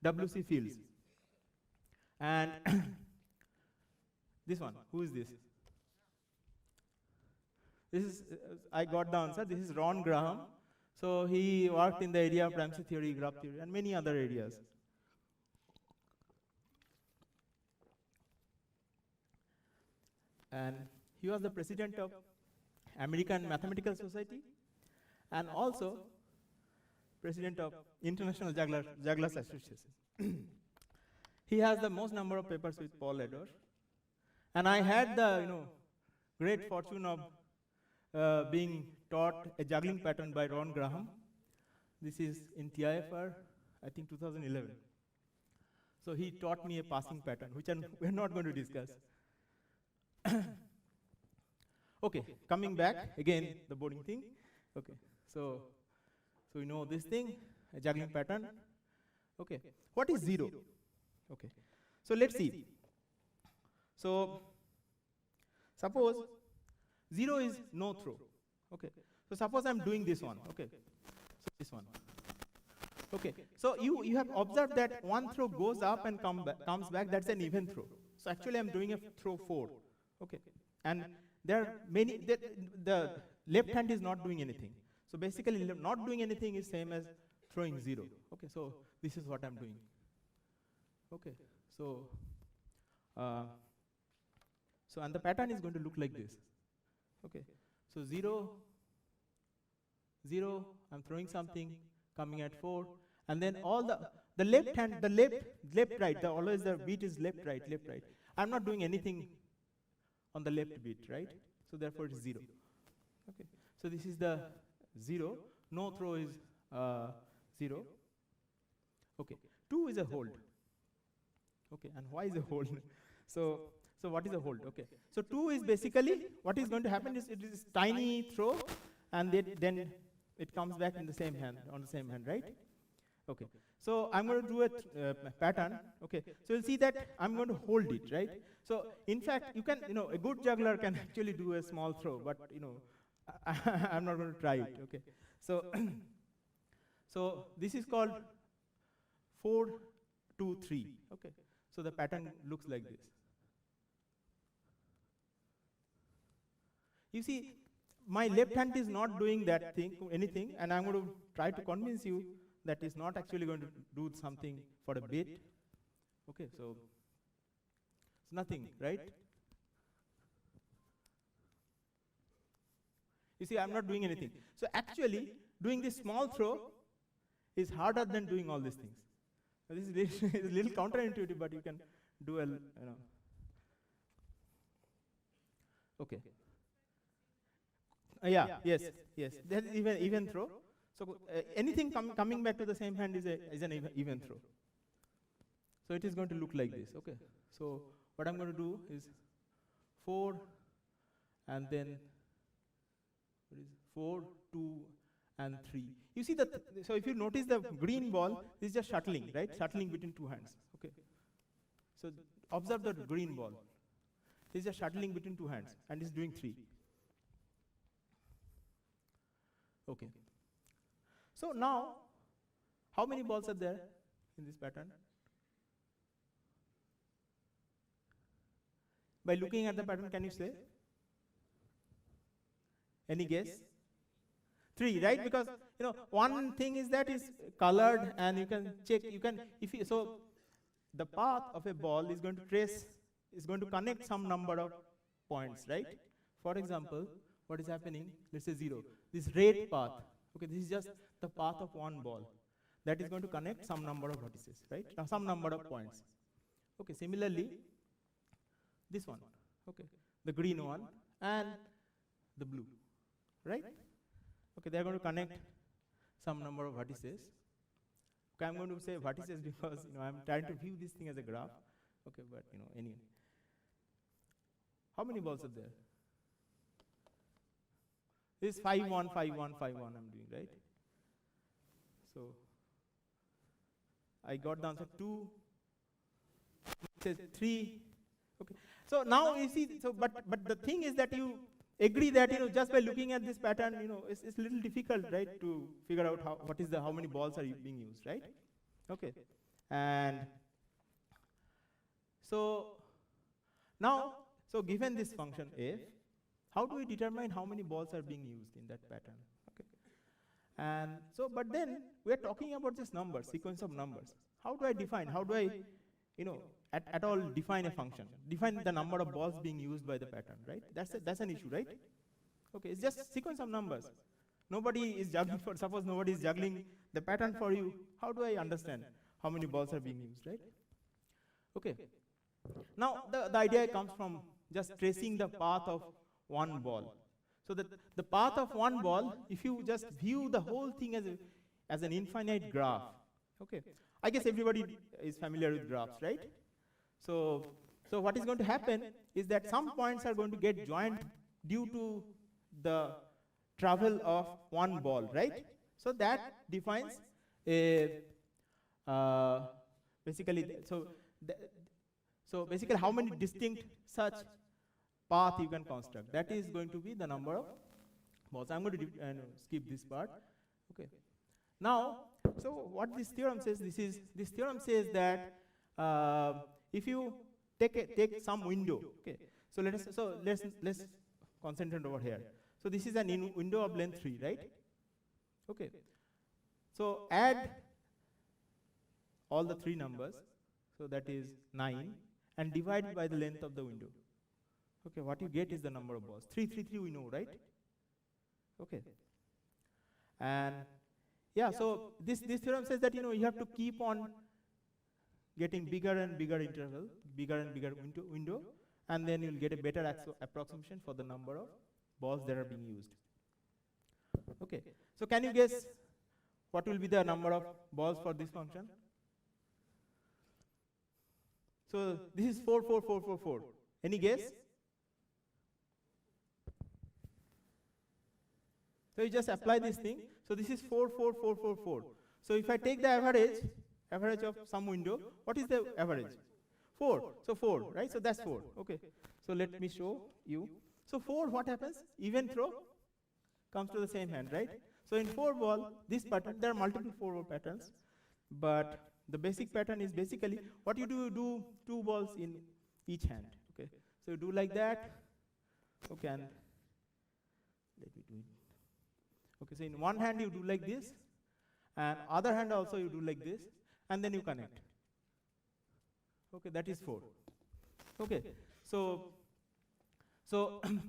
W.C. Fields. And this one, who is this? This is, I got the answer, this is Ron Graham. So he worked in the area of Ramsey theory, graph theory, and many other areas. And he was the president of American Mathematical Society, and also president of International Jugglers Association. He has the most number of papers with Paul Edwards. And I had the great fortune of being taught a juggling pattern by Ron Graham. This is in TIFR, I think 2011. So he taught me a passing pattern, which we're not going to discuss. Okay, coming back, again, the boring thing. Okay, so we know this thing, a juggling pattern. Okay, what is 0? Okay, so let's see. So suppose 0 is no throw. Okay, so suppose I'm doing this one. Okay, so this one. Okay, so you have observed that one throw goes up and comes back. That's an even throw. So actually, I'm doing a throw 4. Okay, and there are many. The left hand is not doing anything. So basically, not doing anything is same as throwing 0. Okay, so this is what I'm doing. Okay, so and the pattern is going to look like this. Okay, so 0, 0. I'm throwing something, coming at 4, and then all the left hand, left right. Always the beat is left right. I'm not doing anything on the left beat, right? So therefore it's 0. Okay, so this is the 0. No throw is 0. Okay, 2 is a hold. Okay, and why is a hold? So what is a hold? Okay, so 2 is basically what is going to happen is it is tiny throw, and then it comes back in the same hand, on the same hand, right? Okay, so I'm going to do a pattern. Okay, so you'll see that I'm going to hold it, right? So in fact, you can, a good juggler can actually do a small throw, but I'm not going to try it. Okay, so so this is called 4 2, 3. Okay. So the pattern looks like this. You see, my left hand is not doing that thing, anything, and I'm going to try to convince you that it's not actually going to do something for a bit. Okay, so it's nothing, right? You see, I'm not doing anything. So actually, doing this small throw is harder than doing all these things. Now, this is a little counterintuitive, but you can do a, Okay. Yeah, yes. That is even throw. So anything coming back to the same hand is an even throw. So it is going to look like this. Okay. So what I'm going to do is 4, and then 4, 2, and 3. You see that? So if you notice the green ball, this is just shuttling, right? Shuttling between two hands. Okay. So observe the green ball. This is just shuttling between two hands, and it's doing 3. Okay. So now, how many balls are there in this pattern? By looking at the pattern, can you say? Any guess? 3, right? Because one thing is that is colored, and you can check. So the path of a ball is going to connect some number of points, right? For example, what is happening? Let's say 0. This red path. Okay, this is just the path of one ball. That is going to connect some number of vertices, right? Some number of points. Okay, similarly, this one. Okay, the green one and the blue, right? Okay, they are going to connect some number of vertices. Okay, I'm going to say vertices because I'm trying to view this thing as a graph. Okay, but anyway. How many balls are there? This is 5, 1, 5, 1, 5, 1 I'm doing, right? So I got the answer 2. It says 3. Okay. So now you see, but the thing is that you agree that just by looking at this pattern, it's a little difficult, right, to figure out how many balls are being used, right? Okay. And so now, given this function f, how do we determine how many balls are being used in that pattern? Okay. And so, but then we are talking about this numbers, sequence of numbers. How do I define? How do I, at all define a function? Define the number of balls being used by the pattern, right? That's an issue, right? Okay, it's just sequence of numbers. Nobody is juggling suppose nobody is juggling the pattern for you. How do I understand how many balls are being used, right? Okay. Now, the idea comes from just tracing the path of one ball. So the path of one ball, if you just view the whole thing as an infinite graph, okay. I guess everybody is familiar with graphs, right? So what is going to happen is that some points are going to get joined due to the travel of one ball, right? So that defines basically how many distinct such path you can construct. That is going to be the number of balls. I'm going to skip this part. Okay. Now, so what this theorem says, this theorem says that if you take some window, okay. So let's concentrate over here. So this is an window of length 3, right? Okay. So add all the 3 numbers. So that is 9, and divide by the length of the window. Okay, what you get is the number of balls. 3, 3, 3 we know, right? Okay. And yeah, so this theorem says that you have to keep on getting bigger and bigger interval, bigger and bigger window, and then you'll get a better approximation for the number of balls that are being used. Okay. So can you guess what will be the number of balls for this function? So this is 4, 4, 4, 4, 4. Any guess? So you just apply this thing. So this is 4, 4, 4, 4, 4. So if I take the average of some window, what is the average? 4. So 4, right? So that's 4. Okay. So let me show you. So 4, what happens? Even throw comes to the same hand, right? So in 4 ball, this pattern, there are multiple 4 ball patterns, but the basic pattern is basically what you do 2 balls in each hand. Okay, so you do like that. Okay, and let me do it. Okay, so in one hand you do like this, and other hand also you do like this, and then you connect. Okay, that is 4. Okay, so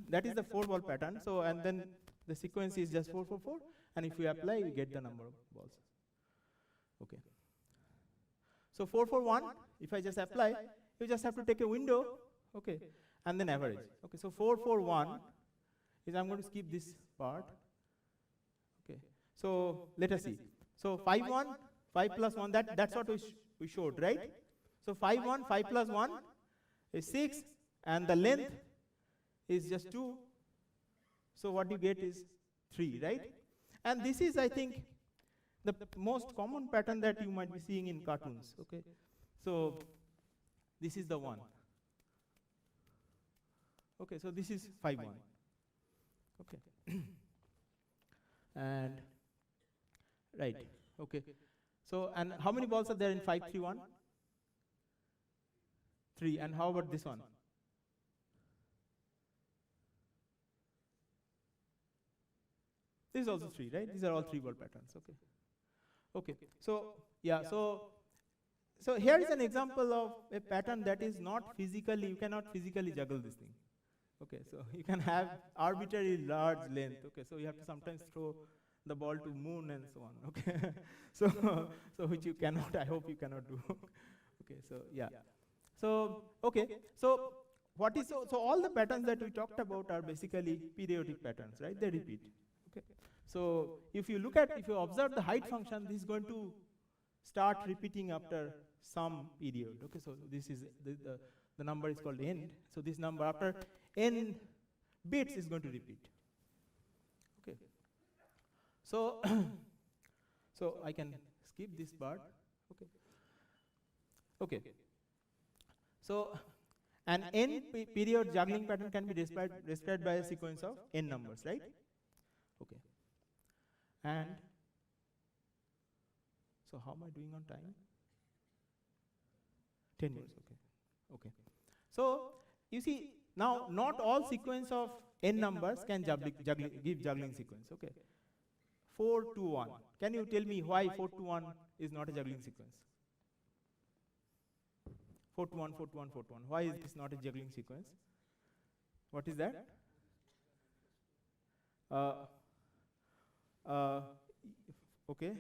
that is the 4 ball pattern. So and then the sequence is just 4 4 4, and if you apply, you get the number of balls. Okay. So 4 4 1. If I just apply, you just have to take a window. Okay, and then average. Okay, so 4 4 1 is, I'm going to skip this part. Okay, so let us see. So 5 1, 5 plus 1. That's what we showed, right? So 5 1, 5 plus 1 is 6, and the length is just 2. So what you get is 3, right? And this is, I think, the most common pattern that you might be seeing in cartoons. Okay, so this is the one. Okay, so this is 5 1. Okay, and right. Okay, so and how many balls are there in 5 3 1? 3. And how about this one? This is also 3, right? These are all 3 ball patterns. Okay. Okay. So yeah. So here is an example of a pattern that is not physically. You cannot physically juggle this thing. Okay. So you can have arbitrary large length. Okay. So you have to sometimes throw the ball to moon and so on. Okay. so which you cannot. I hope you cannot do. Okay. So yeah. So okay. So what is so all the patterns that we talked about are basically periodic patterns, right? They repeat. Okay. So if you observe the height function, this is going to start repeating after some period. Okay, so this is the number is called end. So this number after n bits is going to repeat. Okay. So so I can skip this part. Okay. Okay. So an n period juggling pattern can be described by a sequence of n numbers, right? Okay. And so how am I doing on time? 10 minutes, okay. Okay. So you see, now not all sequence of n numbers can give juggling sequence, okay. 4 2 1. Can you tell me why 4 2 1 is not a juggling sequence? 4 2 1 4 2 1 4 2 1. Why is this not a juggling sequence? What is that? Okay.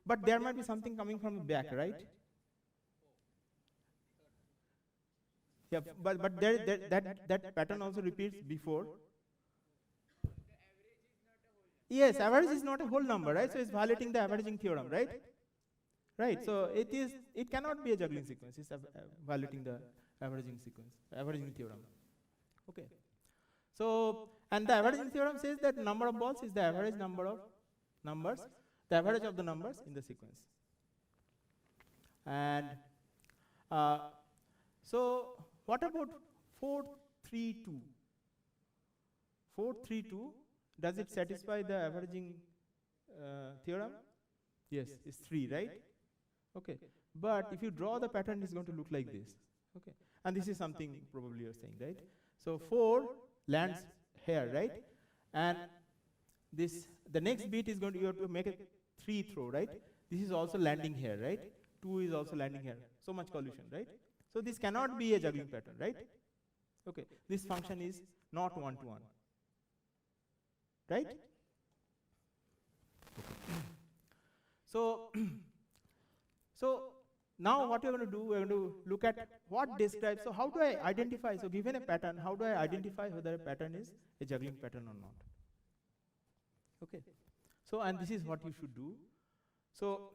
But there might be something coming from the back, right? Yeah, but that pattern also repeats before. Yes, average is not a whole number, right? So it's violating the averaging theorem, right? Right. So it cannot be a juggling sequence. It's violating the averaging theorem. Okay. So and the averaging theorem says that number of balls is the average number of numbers, the average of the numbers in the sequence. And so what about 4 3 2? 4 3 2, does it satisfy the averaging theorem? Yes, it's 3, right? Okay. But if you draw the pattern, it's going to look like this. Okay. And this is something probably you're saying, right? So 4 lands here, right? And the next bit is going to, you have to make a 3 throw, right? This is also landing here, right? 2 is also landing here. So much collision, right? So this cannot be a juggling pattern, right? Okay. This function is not 1 to 1, right? So now what we're going to do, we're going to look at what describes, so how do I identify, so given a pattern, how do I identify whether a pattern is a juggling pattern or not? Okay. So, and this is what you should do. So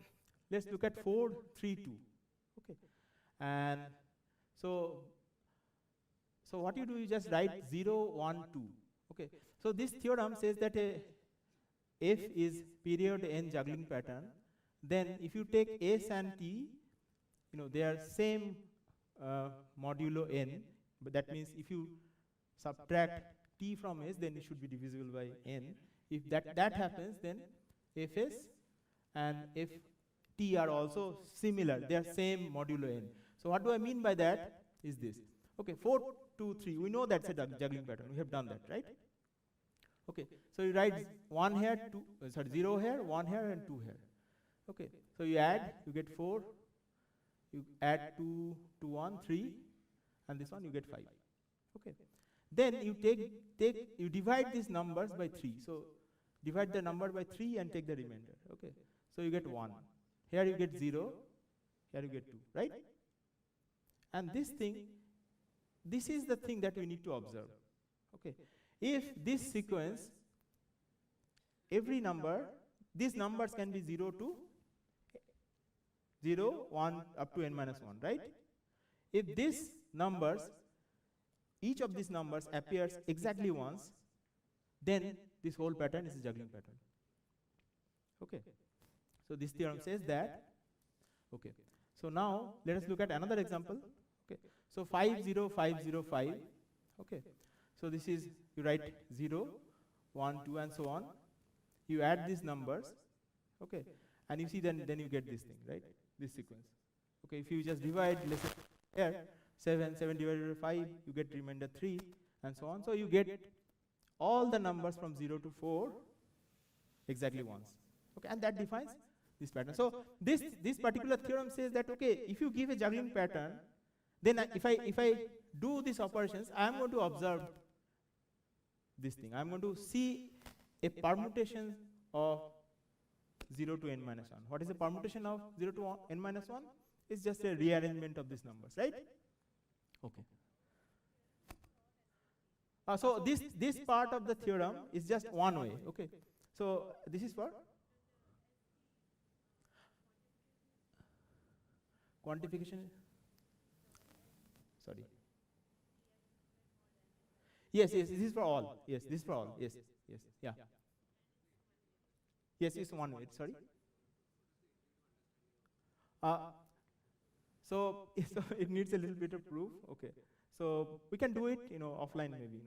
let's look at 4 3 2. Okay. And so what you do, you just write 0 1 2. Okay. So this theorem says that f is period n juggling pattern. Then if you take s and t, they are same modulo n, but that means if you subtract t from s, then it should be divisible by n. If that happens, then Fs and Ft are also similar. They are same modulo n. So what do I mean by that is this. Okay, 4, 2, 3. We know that's a juggling pattern. We have done that, right? Okay, so you write 1 here, 0 here, 1 here, and 2 here. Okay, so you add, you get 4. You add 2 to 1, 3, and this one you get 5. Okay, then you you divide these numbers by 3. So divide the number by 3 and take the remainder. Okay, so you get 1. Here you get 0. Here you get 2, right? And this is the thing that we need to observe. Okay, if this sequence, every number, these numbers can be 0 to 0, 1 up to n minus 1, right? If these numbers, each of these numbers appears exactly once, then this whole pattern is a juggling pattern. Okay, so this theorem says that. Okay, so now let us look at another example. Okay, so 5, 0, 5, 0, 5. Okay, so this is, you write 0, 1, 2, and so on. You add these numbers. Okay, and you see then you get this thing, right? This sequence. Okay, if you just divide, let's say here, 7 divided by 5, you get remainder 3, and so on. So you get all the numbers from 0 to 4 exactly once. Okay, and that defines this pattern. So this particular theorem says that, okay, if you give a juggling pattern, then if I do these operations, I am going to observe this thing. I am going to see a permutation of 0 to n minus 1. What is the permutation of 0 to n minus 1? It's just a rearrangement of these numbers, right? Okay. So this part of the theorem is just one way. Okay. So this is for quantification. Sorry. Yes, this is for all. Yes, this is for all. Yes, yeah. Yes, it's one way. Sorry. So it needs a little bit of proof. Okay. So we can do it, offline maybe,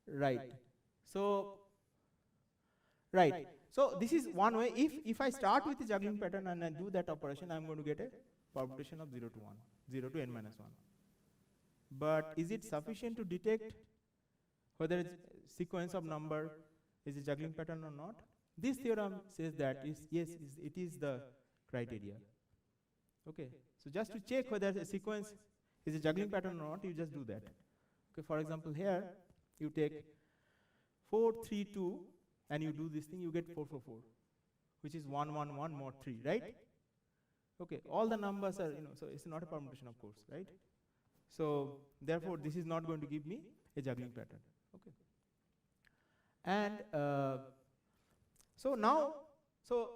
Right. So this is one way. If I start with the juggling pattern and I do that operation, I'm going to get a permutation of 0 to 1, 0 to n minus 1. But is it sufficient to detect whether it's sequence of number is a juggling pattern or not? This theorem says that yes, it is the criteria. Okay, so just to check whether a sequence is a juggling pattern or not, you just do that. Okay, for example, here you take 4, 3, 2, and you do this thing, you get 4, 4, 4, which is 1, 1, 1 mod 3, right? Okay, all the numbers are, so it's not a permutation, of course, right? So therefore, this is not going to give me a juggling pattern. Okay, and so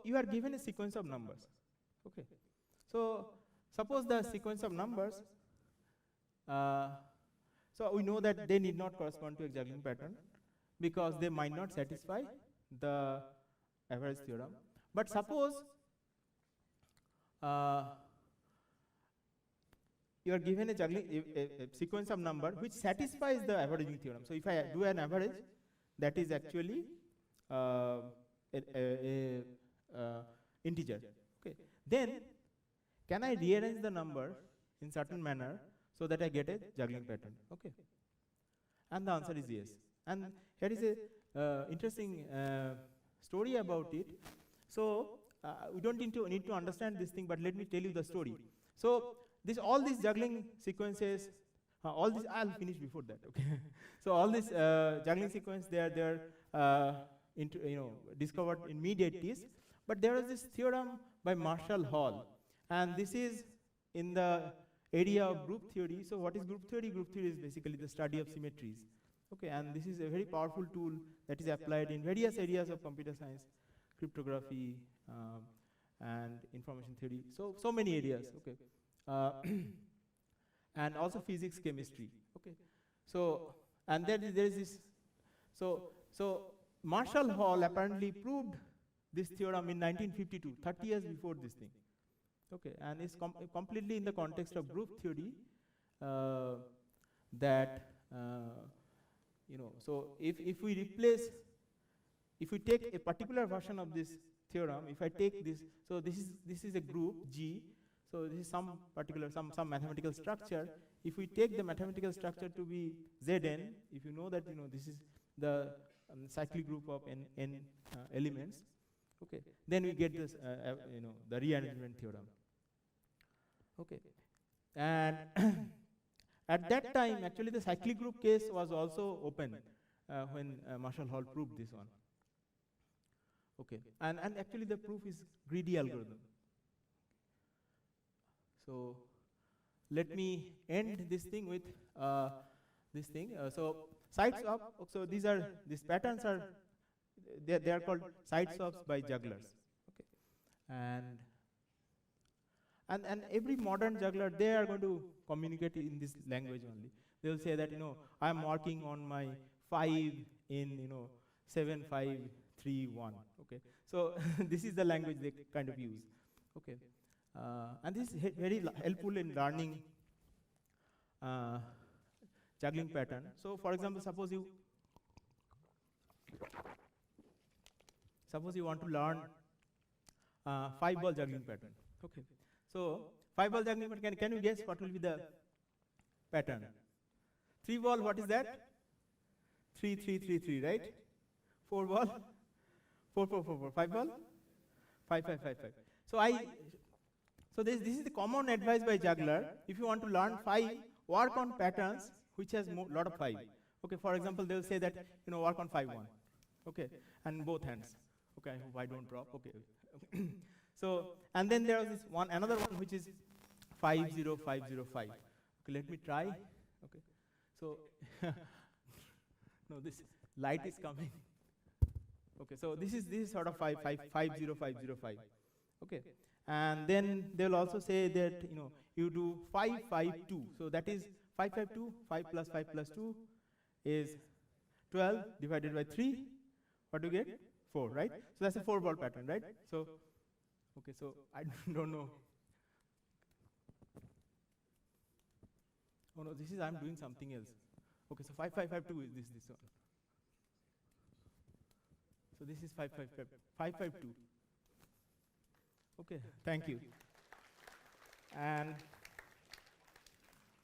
you are given a sequence of numbers. Okay, so suppose the sequence of numbers, so we know that they need not correspond to a juggling pattern because they might not satisfy the average theorem. But suppose you are given a sequence of number which satisfies the averaging theorem. So if I do an average, that is actually integer. Okay, then can I rearrange the number in certain manner so that I get a juggling pattern? Okay, and the answer is yes. And here is a interesting story about it. So we don't need to understand this thing, but let me tell you the story. So all these juggling sequences, all this I'll finish before that. Okay, so all this juggling sequence they're discovered in mid-80s, but there was this theorem by Marshall Hall, and this is in the area of group theory. So what is group theory? Group theory is basically the study of symmetries. Okay, and this is a very powerful tool that is applied in various areas of computer science, cryptography, and information theory. So many areas. Okay, and also physics, chemistry. Okay, so and there is this. So Marshall Hall apparently proved this theorem in 1952, 30 years before this thing. Okay, and it's completely in the context of group theory. That so if we replace if we take a particular version of this theorem, if I take this, so this is a group G, so this is some particular, some mathematical structure. If we take the mathematical structure to be Zn, if you know that, this is the cyclic group of n elements, okay, then we get this, the rearrangement theorem. Okay, and at that time, actually, the cyclic group case was also open when Marshall Hall proved this one. Okay, and actually the proof is greedy algorithm. So let me end this thing with this thing. So side swap. So these patterns are they are called side swaps by jugglers. Okay, and every modern juggler, they are going to communicate in this language only. They will say that, I am working on my 5 in 7 5 3 1. Okay, so this is the language they kind of use. Okay, and this is very helpful in learning juggling pattern. So for example, suppose you want to learn 5-ball juggling pattern. Okay, so 5-ball juggling pattern, can you guess what will be the pattern? 3-ball, what is that? 3 3 3 3, right? 4-ball, 4 4 4 4. 5-ball, 5 5 5 5. So this is the common advice by juggler. If you want to learn 5, work on patterns which has lot of 5. Okay, for example, they will say that, work on 5 1. Okay, and both hands. Okay, I hope I don't drop. Okay. So, and then there is this another one which is 5 0 5 0 5. Okay, let me try. Okay, so no, this light is coming. Okay, so this is sort of 5 5 5 0 5 0 5. Okay, and then they will also say that you do 5 5 2. So that is 5 5 2. 5 plus 5 plus 2 is 12 divided by 3. What do you get? 4, right? So that's a 4-ball pattern, right? So okay, so I don't know. Oh no, this is, I'm doing something else. Okay, so 5 5 5 2 is this one. So this is 5 5 5 5 5 2. Okay, thank you. And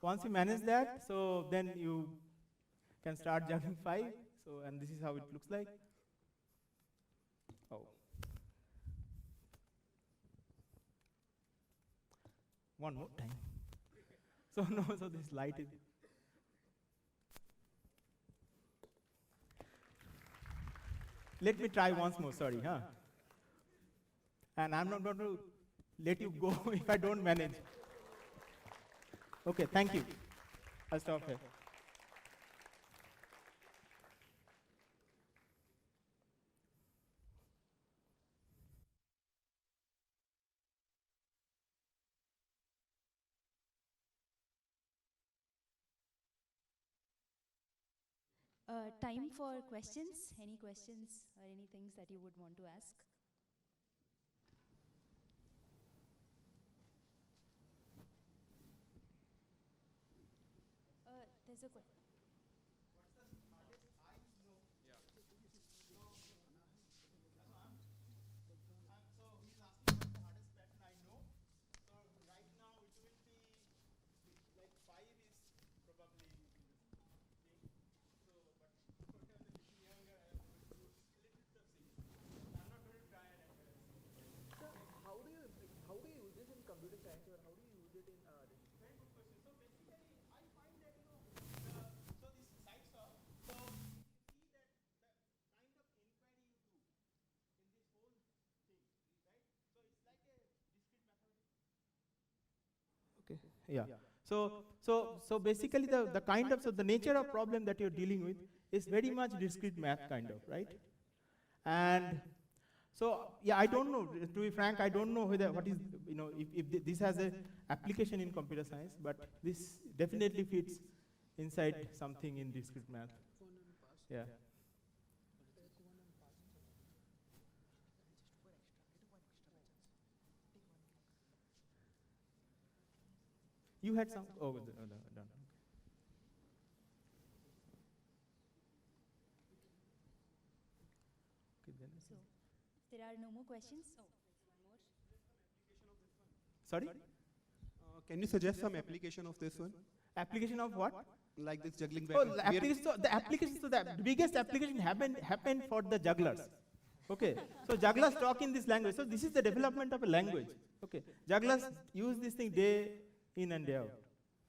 once you manage that, so then you can start juggling 5. So, and this is how it looks like. Oh. One more time. So no, so this light is. Let me try once more, sorry, huh? And I'm not going to let you go if I don't manage. Okay, thank you. I'll stop here.
Time for questions. Any questions or any things that you would want to ask? There's a question.
Okay. Yeah. So basically the kind of, so the nature of problem that you're dealing with is very much discrete math kind of, right? And so, yeah, I don't know, to be frank, I don't know whether what is, if this has a application in computer science, but this definitely fits inside something in discrete math. Yeah. You had some, done. Okay,
there are no more questions, oh, there's one more.
Sorry?
Can you suggest some application of this one?
Application of what?
Like this juggling
Oh,
back.
the application, so the biggest application happened for the jugglers. Okay, so jugglers talk in this language. So this is the development of a language. Okay, jugglers use this thing day in and day out.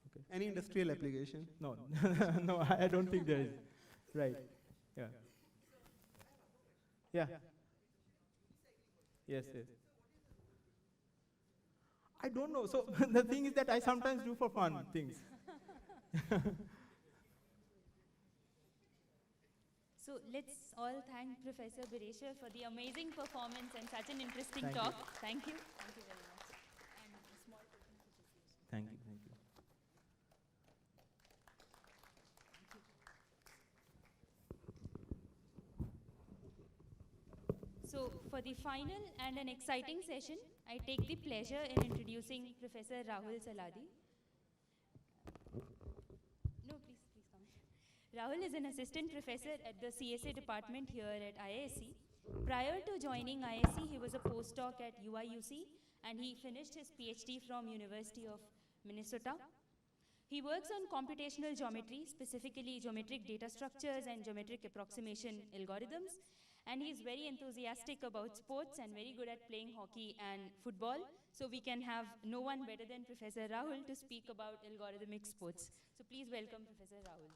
Okay.
Any industrial application?
No, no, I don't think there is. Right. Yeah. Yeah. Yes, yes. I don't know. So the thing is that I sometimes do for fun things.
So let's all thank Professor Biresha for the amazing performance and such an interesting
Thank you.
talk. Thank you. Thank you very much. And a small token for appreciation.
Thank you. Thank you.
So for the final and an exciting session, I take the pleasure in introducing Professor Rahul Saladi. No, please come. Rahul is an assistant professor at the CSA department here at IISc. Prior to joining IISc, he was a postdoc at UIUC and he finished his PhD from University of Minnesota. He works on computational geometry, specifically geometric data structures and geometric approximation algorithms. And he's very enthusiastic about sports and very good at playing hockey and football. So we can have no one better than Professor Rahul to speak about algorithmic sports. So please welcome Professor Rahul.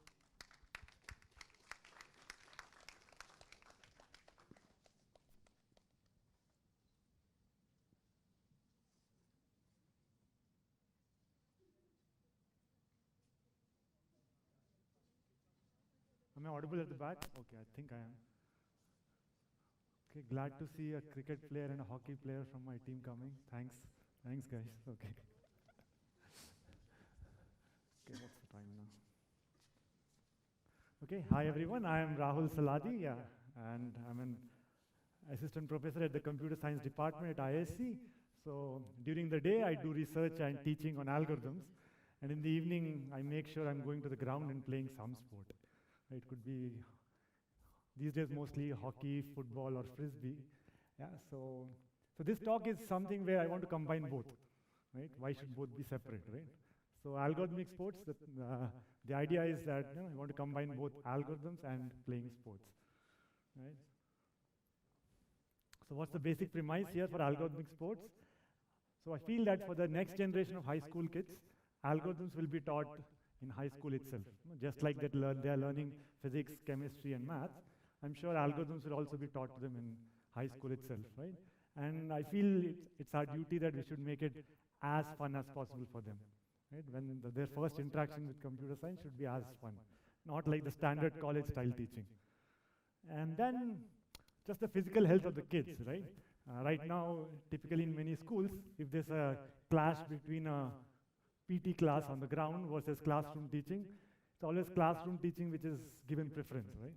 Am I audible at the back? Okay, I think I am. Okay, glad to see a cricket player and a hockey player from my team coming. Thanks. Thanks, guys. Okay. Okay, what's the time now? Okay, hi everyone. I am Rahul Saladi, and I'm an assistant professor at the computer science department at IISc. So during the day, I do research and teaching on algorithms. And in the evening, I make sure I'm going to the ground and playing some sport. It could be these days mostly hockey, football, or frisbee. Yeah, so this talk is something where I want to combine both, right? Why should both be separate, right? So algorithmic sports, the idea is that I want to combine both algorithms and playing sports, right? So what's the basic premise here for algorithmic sports? So I feel that for the next generation of high school kids, algorithms will be taught in high school itself. Just like that they are learning physics, chemistry, and math, I'm sure algorithms will also be taught to them in high school itself, right? And I feel it's our duty that we should make it as fun as possible for them, right? When their first interaction with computer science should be as fun, not like the standard college style teaching. And then just the physical health of the kids, right? Right now, typically in many schools, if there's a clash between a PT class on the ground versus classroom teaching, it's always classroom teaching which is given preference, right?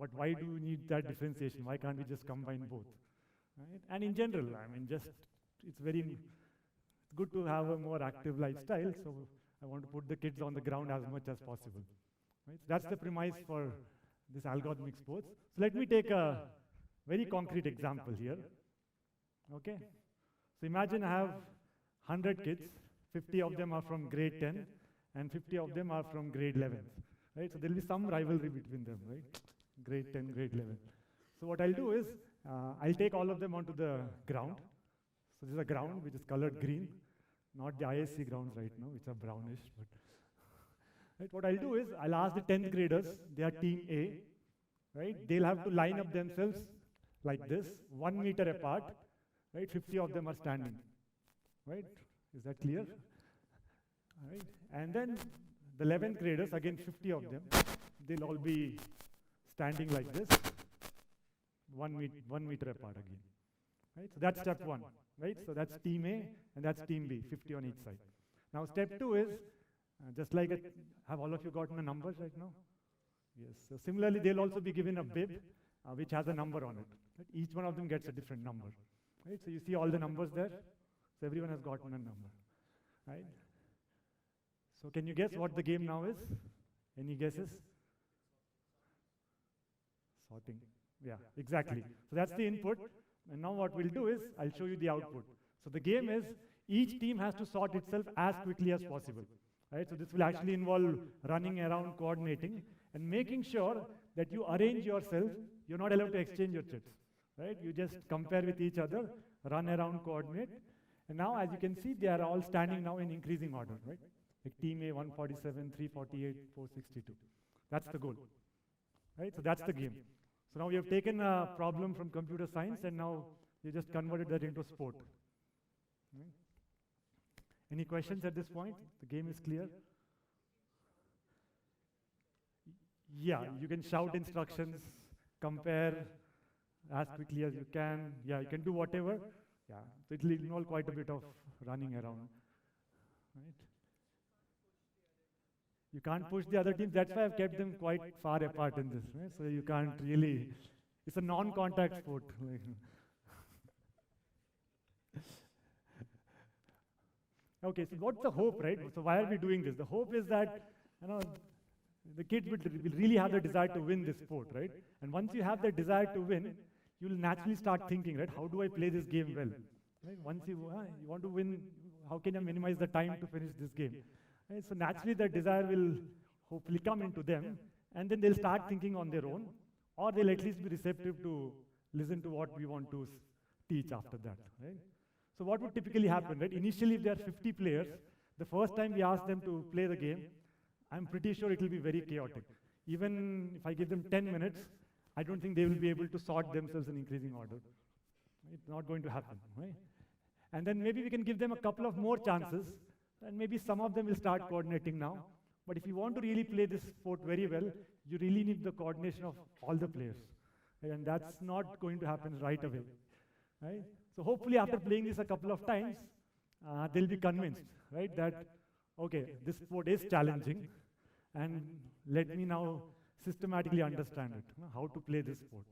But why do we need that differentiation? Why can't we just combine both? Right? And in general, I mean, it's good to have a more active lifestyle, so I want to put the kids on the ground as much as possible. Right? So that's the premise for this algorithmic sports. So let me take a very concrete example here. Okay? So imagine I have 100 kids, 50 of them are from grade 10, and 50 of them are from grade 11. Right? So there will be some rivalry between them, right? Grade 10, grade 11. So what I'll do is, I'll take all of them onto the ground. So this is a ground which is colored green, not the IISc grounds right now, which are brownish. But right, what I'll do is, I'll ask the 10th graders, they are team A, right? They'll have to line up themselves like this, 1 meter apart, right? 50 of them are standing, right? Is that clear? Right. And then the 11th graders, again 50 of them, they'll all be standing like this, 1 meter apart again. Right? So that's step 1. Right? So that's team A and that's team B, 50 on each side. Now step 2 is, just like have all of you gotten the numbers right now? Yes. So similarly, they'll also be given a bib which has a number on it. Right? Each one of them gets a different number. Right? So you see all the numbers there? So everyone has gotten a number. Right? So can you guess what the game now is? Any guesses? Sorting. Yeah, exactly. So that's the input. And now what we'll do is, I'll show you the output. So the game is, each team has to sort itself as quickly as possible. Right? So this will actually involve running around, coordinating, and making sure that you arrange yourself. You're not allowed to exchange your chits. Right? You just compare with each other, run around, coordinate. And now, as you can see, they are all standing now in increasing order. Right? Like team A 147, 348, 462. That's the goal. Right? So that's the game. So now we have taken a problem from computer science and now we just converted that into sport. Right? Any questions at this point? The game is clear? Yeah, you can shout instructions, compare as quickly as you can. Yeah, you can do whatever. Yeah, so it will involve quite a bit of running around. Right? You can't push the other teams. That's why I've kept them quite far apart in this. Right? So you can't really. It's a non-contact sport. Okay, so what's the hope, right? So why are we doing this? The hope is that the kids will really have the desire to win this sport, right? And once you have the desire to win, you'll naturally start thinking, right? How do I play this game well? Right? Once you want to win, how can I minimize the time to finish this game? Right? So naturally, that desire will hopefully come into them, and then they'll start thinking on their own, or they'll at least be receptive to listen to what we want to teach after that, right? So what would typically happen, right? Initially, if there are 50 players, the first time we ask them to play the game, I'm pretty sure it will be very chaotic. Even if I give them 10 minutes, I don't think they will be able to sort themselves in increasing order. It's not going to happen, right? And then maybe we can give them a couple of more chances, and maybe some of them will start coordinating now. But if you want to really play this sport very well, you really need the coordination of all the players. Right? And that's not going to happen right away. Right? So hopefully after playing this a couple of times, they'll be convinced, right, that, okay, this sport is challenging, and let me now systematically understand it, how to play this sport.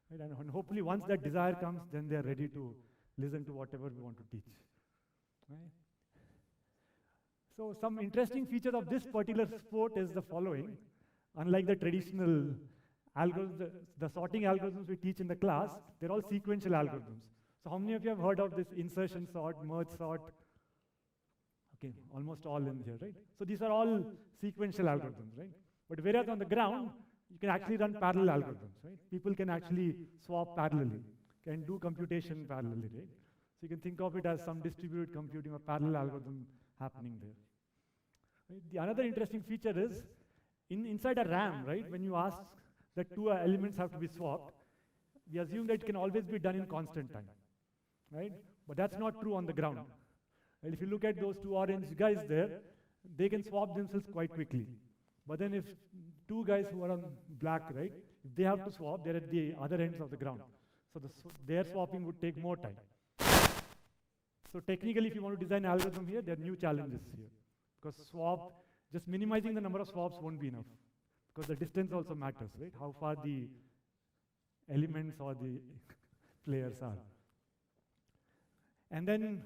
Right? And hopefully once that desire comes, then they're ready to listen to whatever we want to teach. Right? So some interesting features of this particular sport is the following. Unlike the traditional algorithms, the sorting algorithms we teach in the class, they're all sequential algorithms. So how many of you have heard of this insertion sort, merge sort? Okay, almost all in here, right? So these are all sequential algorithms, right? But whereas on the ground, you can actually run parallel algorithms, right? People can actually swap parallelly, can do computation parallelly, right? So you can think of it as some distributed computing or parallel algorithm happening there. Right? The another interesting feature is, inside a RAM, right, when you ask that two elements have to be swapped, we assume that it can always be done in constant time, right? But that's not true on the ground. And if you look at those two orange guys there, they can swap themselves quite quickly. But then if two guys who are on black, right, if they have to swap, they're at the other ends of the ground. So their swapping would take more time. So technically, if you want to design an algorithm here, there are new challenges here. Because just minimizing the number of swaps won't be enough. Because the distance also matters, right? How far the elements or the players are. And then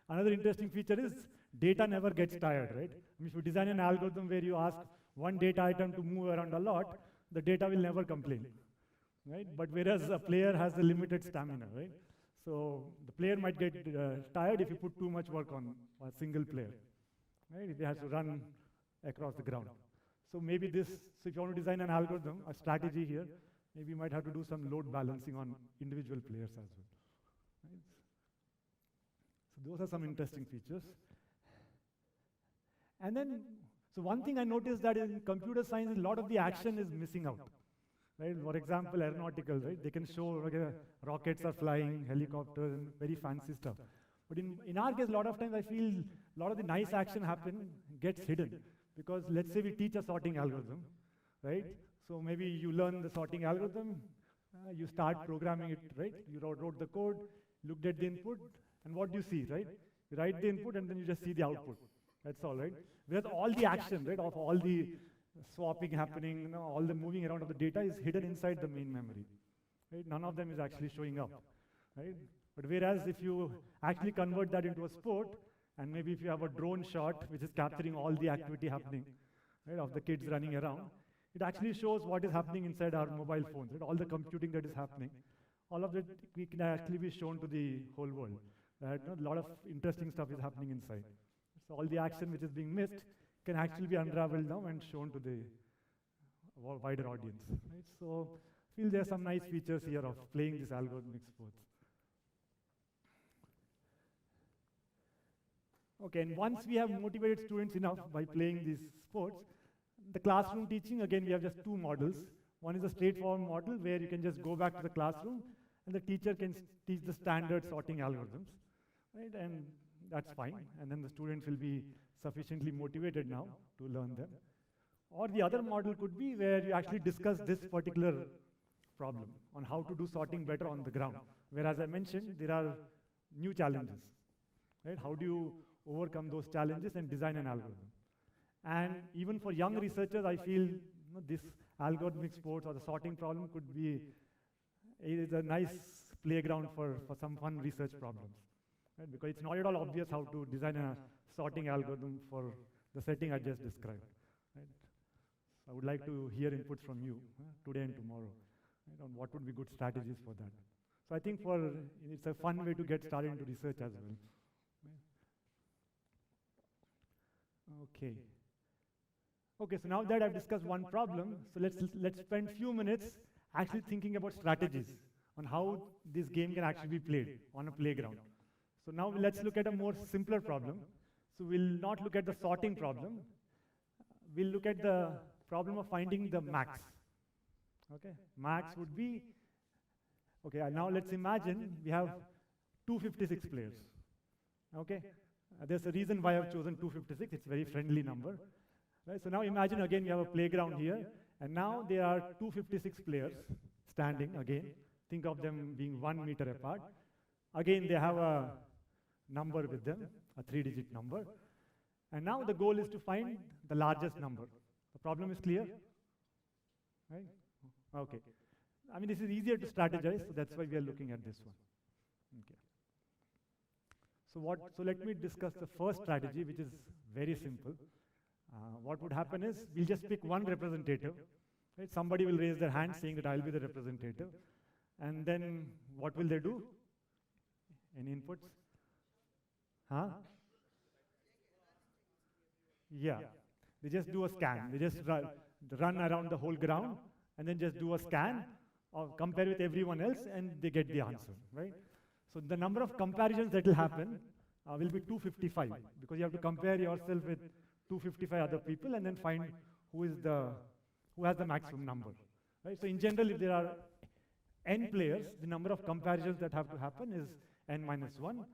another interesting feature is data never gets tired, right? I mean, if you design an algorithm where you ask one data item to move around a lot, the data will never complain, right? But whereas a player has a limited stamina, right? So the player might get tired if you put too much work on a single player, right? If he has to run across the ground. So maybe so if you want to design an algorithm, a strategy here, maybe you might have to do some load balancing on individual players as well. Right? So those are some interesting features. And then, so one thing I noticed that in computer science, a lot of the action is missing out. Right? For example, aeronautical, right? They can show rockets are flying, helicopters, and very fancy stuff. But in our case, a lot of times I feel a lot of the nice action gets hidden. Because let's say we teach a sorting algorithm, right? So maybe you learn the sorting algorithm, you start programming it, right? You wrote the code, looked at the input, and what do you see, right? You write the input and then you just see the output. That's all, right? Whereas all the action, right, of all the swapping happening, all the moving around of the data is hidden inside the main memory. Right? None of them is actually showing up, right? But whereas if you actually convert that into a sport, and maybe if you have a drone shot which is capturing all the activity happening, right, of the kids running around, it actually shows what is happening inside our mobile phones, right? All the computing that is happening all of that can actually be shown to the whole world. That a lot of interesting stuff is happening inside. So all the action which is being missed can actually be unraveled now and shown to the wider audience. Right? So I feel there are some nice features here of playing these algorithmic sports. Okay, and once we have motivated students enough by playing these sports, the classroom teaching, again, we have just two models. One is a straightforward model where you can just go back to the classroom and the teacher can teach the standard sorting algorithms, right? And that's fine. And then the students will be sufficiently motivated now to learn them. Or the other model could be where you actually discuss this particular problem on how to do sorting better on the ground. Where, as I mentioned, there are new challenges, right? How do you overcome those challenges and design an algorithm? And even for young researchers, I feel this algorithmic sports or the sorting problem could be a nice playground for some fun research problems, right? Because it's not at all obvious how to design a sorting algorithm for the setting I just described. Right? I would like to hear inputs from you today and tomorrow, right, on what would be good strategies for that. So I think it's a fun way to get started into research as well. Okay. Okay, so now that I've discussed one problem, so let's spend a few minutes actually thinking about strategies on how this game can actually be played on a playground. So now let's look at a more simpler problem. So we'll not look at the sorting problem. We'll look at the problem of finding the max. Okay, max would be, okay, now let's imagine we have 256 players. Okay, there's a reason why I've chosen 256, it's a very friendly number. Right, so now imagine again you have a playground here, and now there are 256 players standing again. Think of them being 1 meter apart. Again, they have a number with them, a 3-digit number. And now the goal is to find the largest number. The problem is clear? Right? Okay. I mean, this is easier to strategize, so that's why we are looking at this one. Okay. So let me discuss the first strategy, which is very simple. What would happen is, we'll just pick one representative. Right? Somebody will raise their hand saying that I'll be the representative. And then what will they do? Any inputs? Huh? Yeah. They just do a scan. They just run around the whole ground and then just do a scan or compare with everyone else and they get the answer, right? So the number of comparisons that will happen will be 255 because you have to compare yourself with 255 other people and then find who has the maximum number, right? So in general, if there are n players, the number of comparisons that have to happen is n minus 1,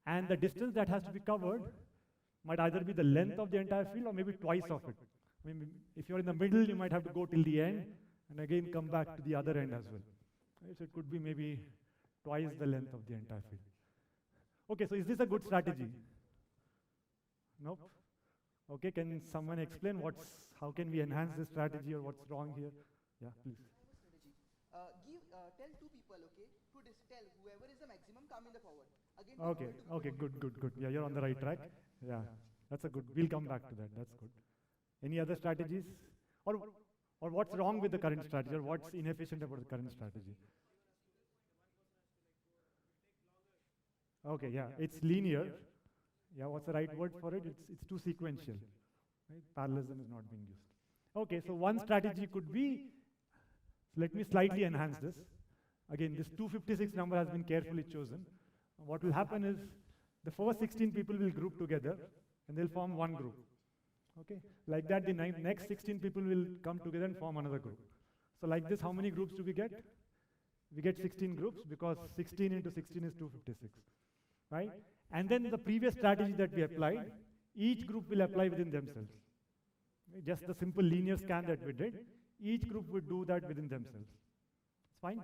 and the distance that has to be covered might either be the length of the entire field or maybe twice of it. I mean, if you're in the middle, you might have to go till the end and again come back to the other end as well. Right? So it could be maybe twice the length of the entire field. Okay, so is this a good strategy? Nope. Okay, can someone explain how can we enhance this strategy or what's wrong here? Yeah, please.
Tell two people, okay, to tell whoever is the maximum, come in the forward. Again,
Okay, good. Yeah, you're on the right track. Yeah, that's a good, we'll come back to that, that's good. Any other strategies? Or what's wrong with the current strategy, or what's inefficient about the current strategy? Okay, yeah, it's linear. Yeah, what's the right word for it? It's too sequential. Right? Parallelism is not being used. Okay, so one strategy could be, let me slightly enhance this. Again, this 256 number has been carefully chosen. What will happen is, the first 16 people will group together, and they'll form one group. Okay? Like that, the next 16 people will come together and form another group. So like this, how many groups do we get? We get 16 groups, because 16 into 16 is 256. Right? And then the previous strategy that we applied, each group will apply within themselves. Right? Just the simple linear scan that we did, each group would do that within themselves. It's fine?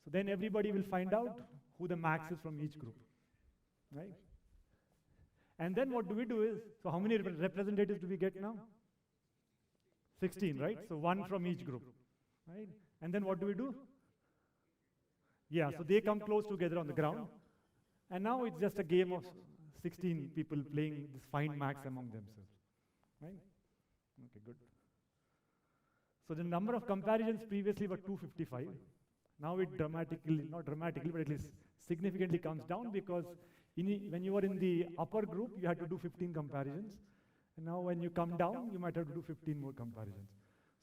So then everybody will find out who the max is from each group. Right? And then what do we do is, so how many representatives do we get now? 16, right? So one from each group. Right? And then what do we do? Yeah, so they come close together on the ground. And now it's just a game of 16 people playing this find max among themselves. Right? Okay, good. So the number of comparisons previously were 255. Now it dramatically, not dramatically, but at least significantly comes down, because when you were in the upper group, you had to do 15 comparisons. And now when you come down, you might have to do 15 more comparisons.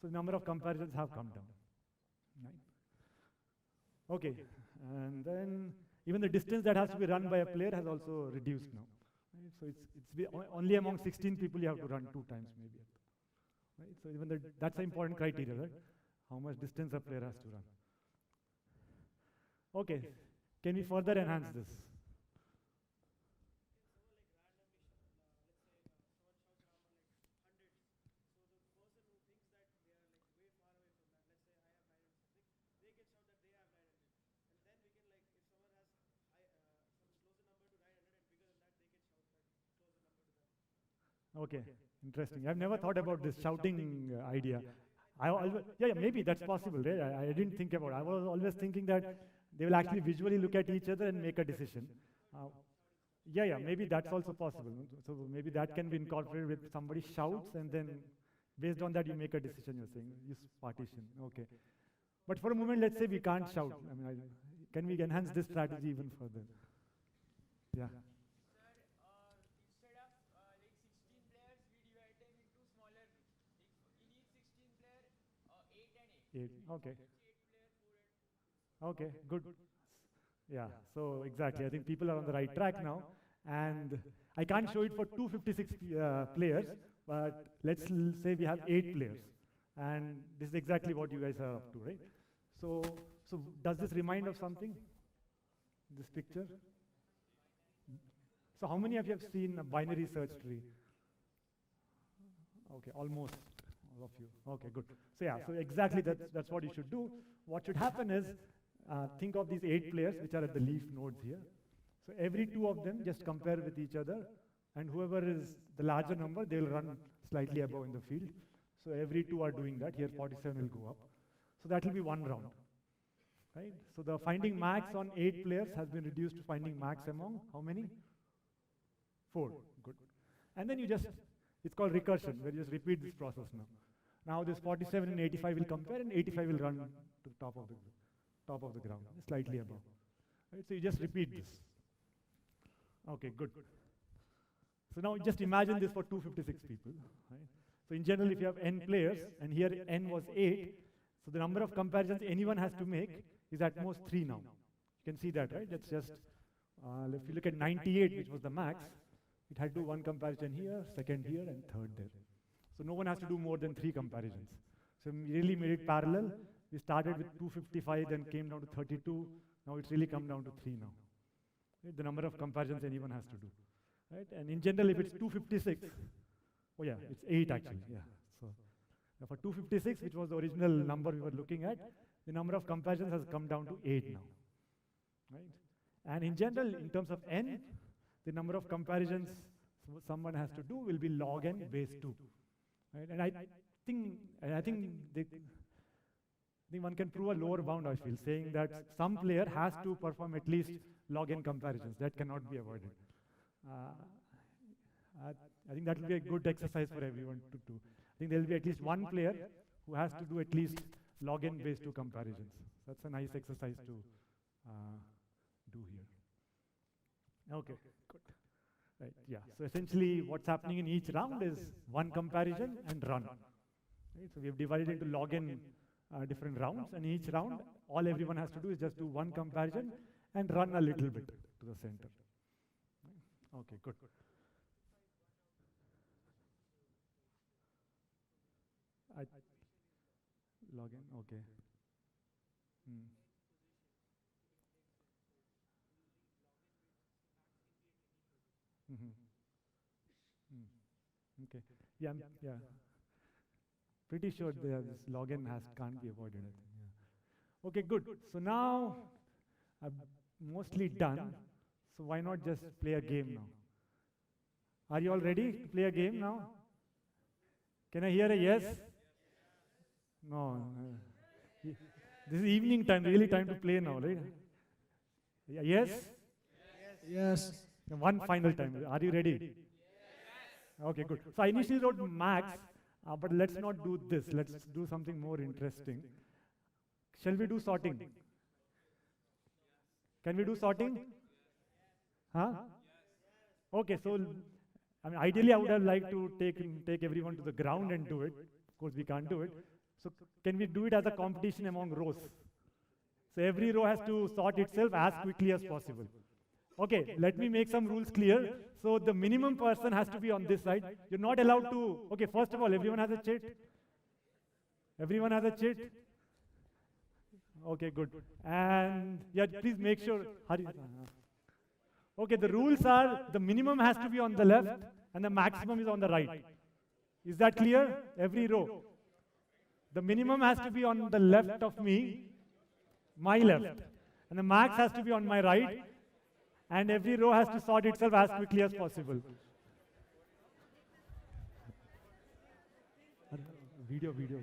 So the number of comparisons have come down. Right? Okay, and then even the distance that has to be run by a player has also reduced now. Right? So only among 16 people you have to run 2 times maybe. Right? So even that's an important criteria, right? How much distance a player has to run. Okay, can we further enhance this? Okay, interesting. I've never thought about this shouting idea. Yeah, maybe that's possible, right? I didn't think about it. I was always thinking that they will actually visually look at each other and make a decision. Yeah, maybe that's also possible. So maybe that can be incorporated with somebody shouts, and then based on that you make a decision, you're saying. Use partition, okay. But for a moment, let's say we can't shout. I mean, can we enhance this strategy even further? Yeah. Okay. Okay, good. Yeah, so exactly. I think people are on the right track now. And I can't show it for 256 players, but let's say we have 8 players. And this is exactly what you guys are up to, right? So does this remind of something? This picture? So how many of you have seen a binary search tree? Okay, almost all of you. Okay, good. So yeah, so exactly that's what you should do. What should happen is, think of these 8 players which are at the leaf nodes here. So every 2 of them just compare with each other, and whoever is the larger number, they'll run slightly above in the field. So every 2 are doing that. Here 47 will go up. So that will be 1 round. Right? So the finding max on 8 players has been reduced to finding max among how many? 4. Good. And then it's called recursion, where you just repeat this process now. Now this 47 and 85 will compare, and 85 will run to the top of the ground, slightly above. Right? So you just repeat this. Okay, good. So now just imagine this for 256 people. Right? So in general, if you have n players, and here n was 8, so the number of comparisons anyone has to make is at most 3 now. You can see that, right? That's just, if you look at 98, which was the max, it had to do 1 comparison here, 2nd here, and 3rd there. So no one has to do more than 3 comparisons. So we really made it parallel. We started with 255, then came down to 32. Now it's really come down to 3 now. Right? The number of comparisons anyone has to do. Right? And in general, if it's 256, oh yeah, it's 8 actually. Yeah. So for 256, which was the original number we were looking at, the number of comparisons has come down to 8 now. Right? And in general, in terms of n, the number of comparisons someone has to do will be log n base 2. Right? And I think one can prove a lower bound, I feel, saying that some player has to perform at least log n comparisons. That cannot be avoided. I think that will be a good exercise for everyone to do. I think there will be at least one player who has to do at least log n base 2 comparisons. That's a nice exercise to do here. Okay, good. Right, yeah. So essentially what's happening in each round is 1 comparison and run. Right? So we have divided into log n different rounds, and each round, all everyone has to do is just do 1 comparison and run a little bit to the center. Okay, good. Log n, okay. Okay. Yeah, yeah. Pretty sure this log n can't be avoided. I think. Yeah. Okay, good. So now I've mostly done. So why not just play a game now? Are you all ready to play a game now? Can I hear a yes? No. This is evening time, really time to play now, right? Yes?
Yes.
One final time. Are you ready? Yes. Okay, good. So I initially wrote max, but let's not do this. Let's do something more interesting. Shall we do sorting? Can we do sorting? Huh? Okay, so I mean, ideally I would have liked to take everyone to the ground and do it. Of course, we can't do it. So can we do it as a competition among rows? So every row has to sort itself as quickly as possible. Okay, let me make some rules clear. So the minimum person has to be on this side. You're not allowed to, okay, first of all, everyone has a chit? Everyone has a chit? Okay, good. And yeah, please make sure, hurry. Okay, the rules are the minimum has to be on the left and the maximum is on the right. Is that clear? Every row. The minimum has to be on the left of me, my left. And the max has to be on my right. And every row has to sort itself as quickly as possible. Video. Okay.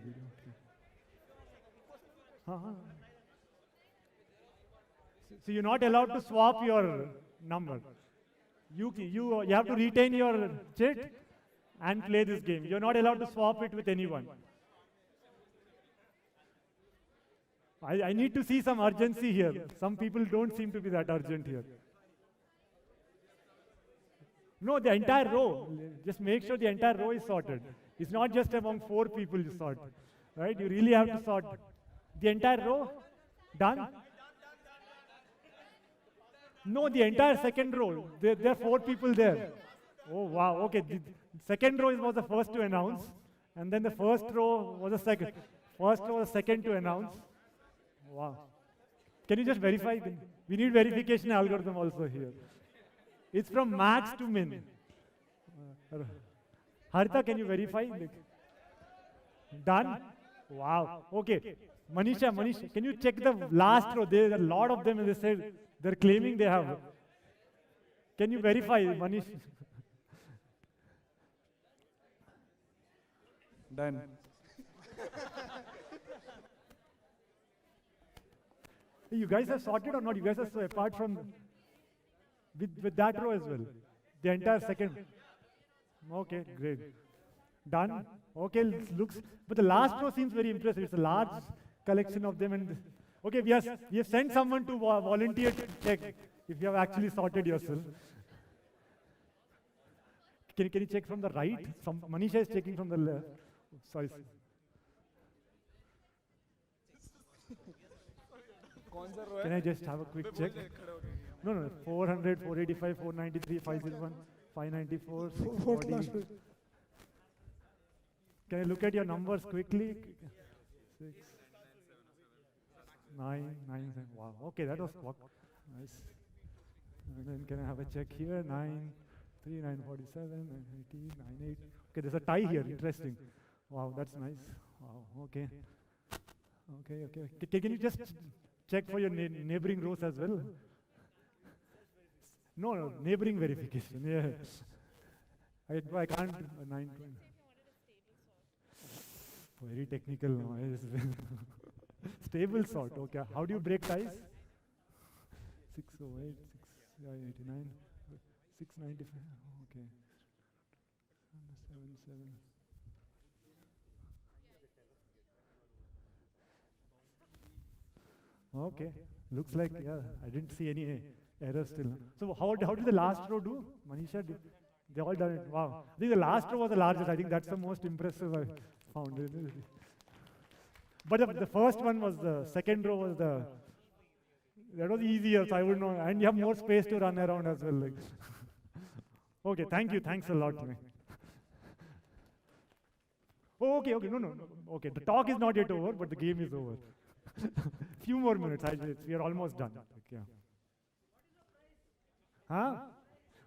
So you're not allowed to swap your number. You have to retain your chit and play this game. You're not allowed to swap it with anyone. I need to see some urgency here. Some people don't seem to be that urgent here. No, the entire row. Just make sure the entire row is sorted. It's not just among 4 people you sort. Right? You really have to sort the entire row. Done? No, the entire second row. There are 4 people there. Oh, wow. Okay. The second row was the first to announce. And then the first row was the second. First row was the second to announce. Wow. Can you just verify? We need verification algorithm also here. It's from max to min. Harita, can you verify? Done? Wow. Okay. Manisha, can you check the last row? There are a lot of them and they said they're claiming they have. Can you verify, Manish?
Done.
You guys have sorted or not? You guys are so apart from with that row as well. The entire second. Okay, great. Done. Okay, looks. But the last row seems very impressive. It's a large collection of them. And okay, we have sent someone to volunteer to check if you have actually sorted yourself. Can you check from the right? Manisha is checking from the left. Oh, sorry. Can I just have a quick check? No. 400, 485, 493, 501, 594, 640. Can I look at your numbers quickly? 6, 9, 9, 7. Wow. Okay, that was nice. And then can I have a check here? 9, 3, 947, 980, 98. Okay, there's a tie here. Interesting. Wow, that's nice. Wow. Okay. Can you just check for your neighboring rows as well? No, neighboring verification. Yeah. I can't. 920. Very technical noise. Stable sort. Okay. How do you break ties? 608, 689, 695. Okay. 77. Okay. Looks like, yeah, I didn't see any errors still. So how did the last row do? Manisha, they all done it. Wow. I think the last row was the largest. I think that's the most impressive I found. But the first one was the second row was that was easier, so I would know. And you have more space to run around as well. Like. Okay, thank you. Thanks a lot. Oh, okay. No. Okay, the talk is not yet over, but the game is over. Few more minutes. We are almost done. Okay. Huh?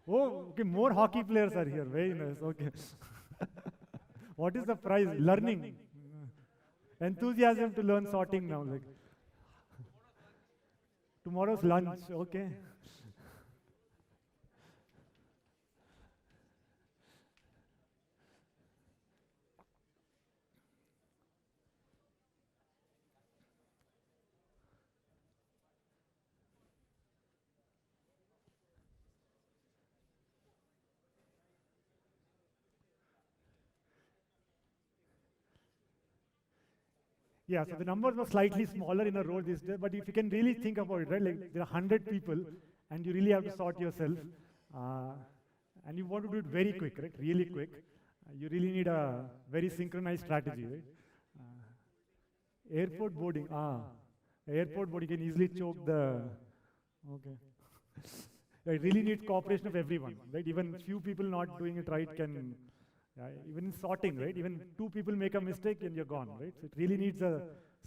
Oh, okay. More hockey players are here. Very nice. Okay. What is the prize? Learning. Enthusiasm to learn sorting now. Like. Tomorrow's lunch. Okay. Yeah, so the numbers were slightly smaller in a row this day, but if you can really think about it, right, like there are 100 people, and you really have to sort yourself, and you want to do it very quick, right, really quick. You really need a very synchronized strategy, right? Airport boarding, airport boarding can easily choke the, okay. It really needs cooperation of everyone, right? Even few people not doing it right can, even in sorting, right? Even two people make a mistake and you're gone, right? So it really needs a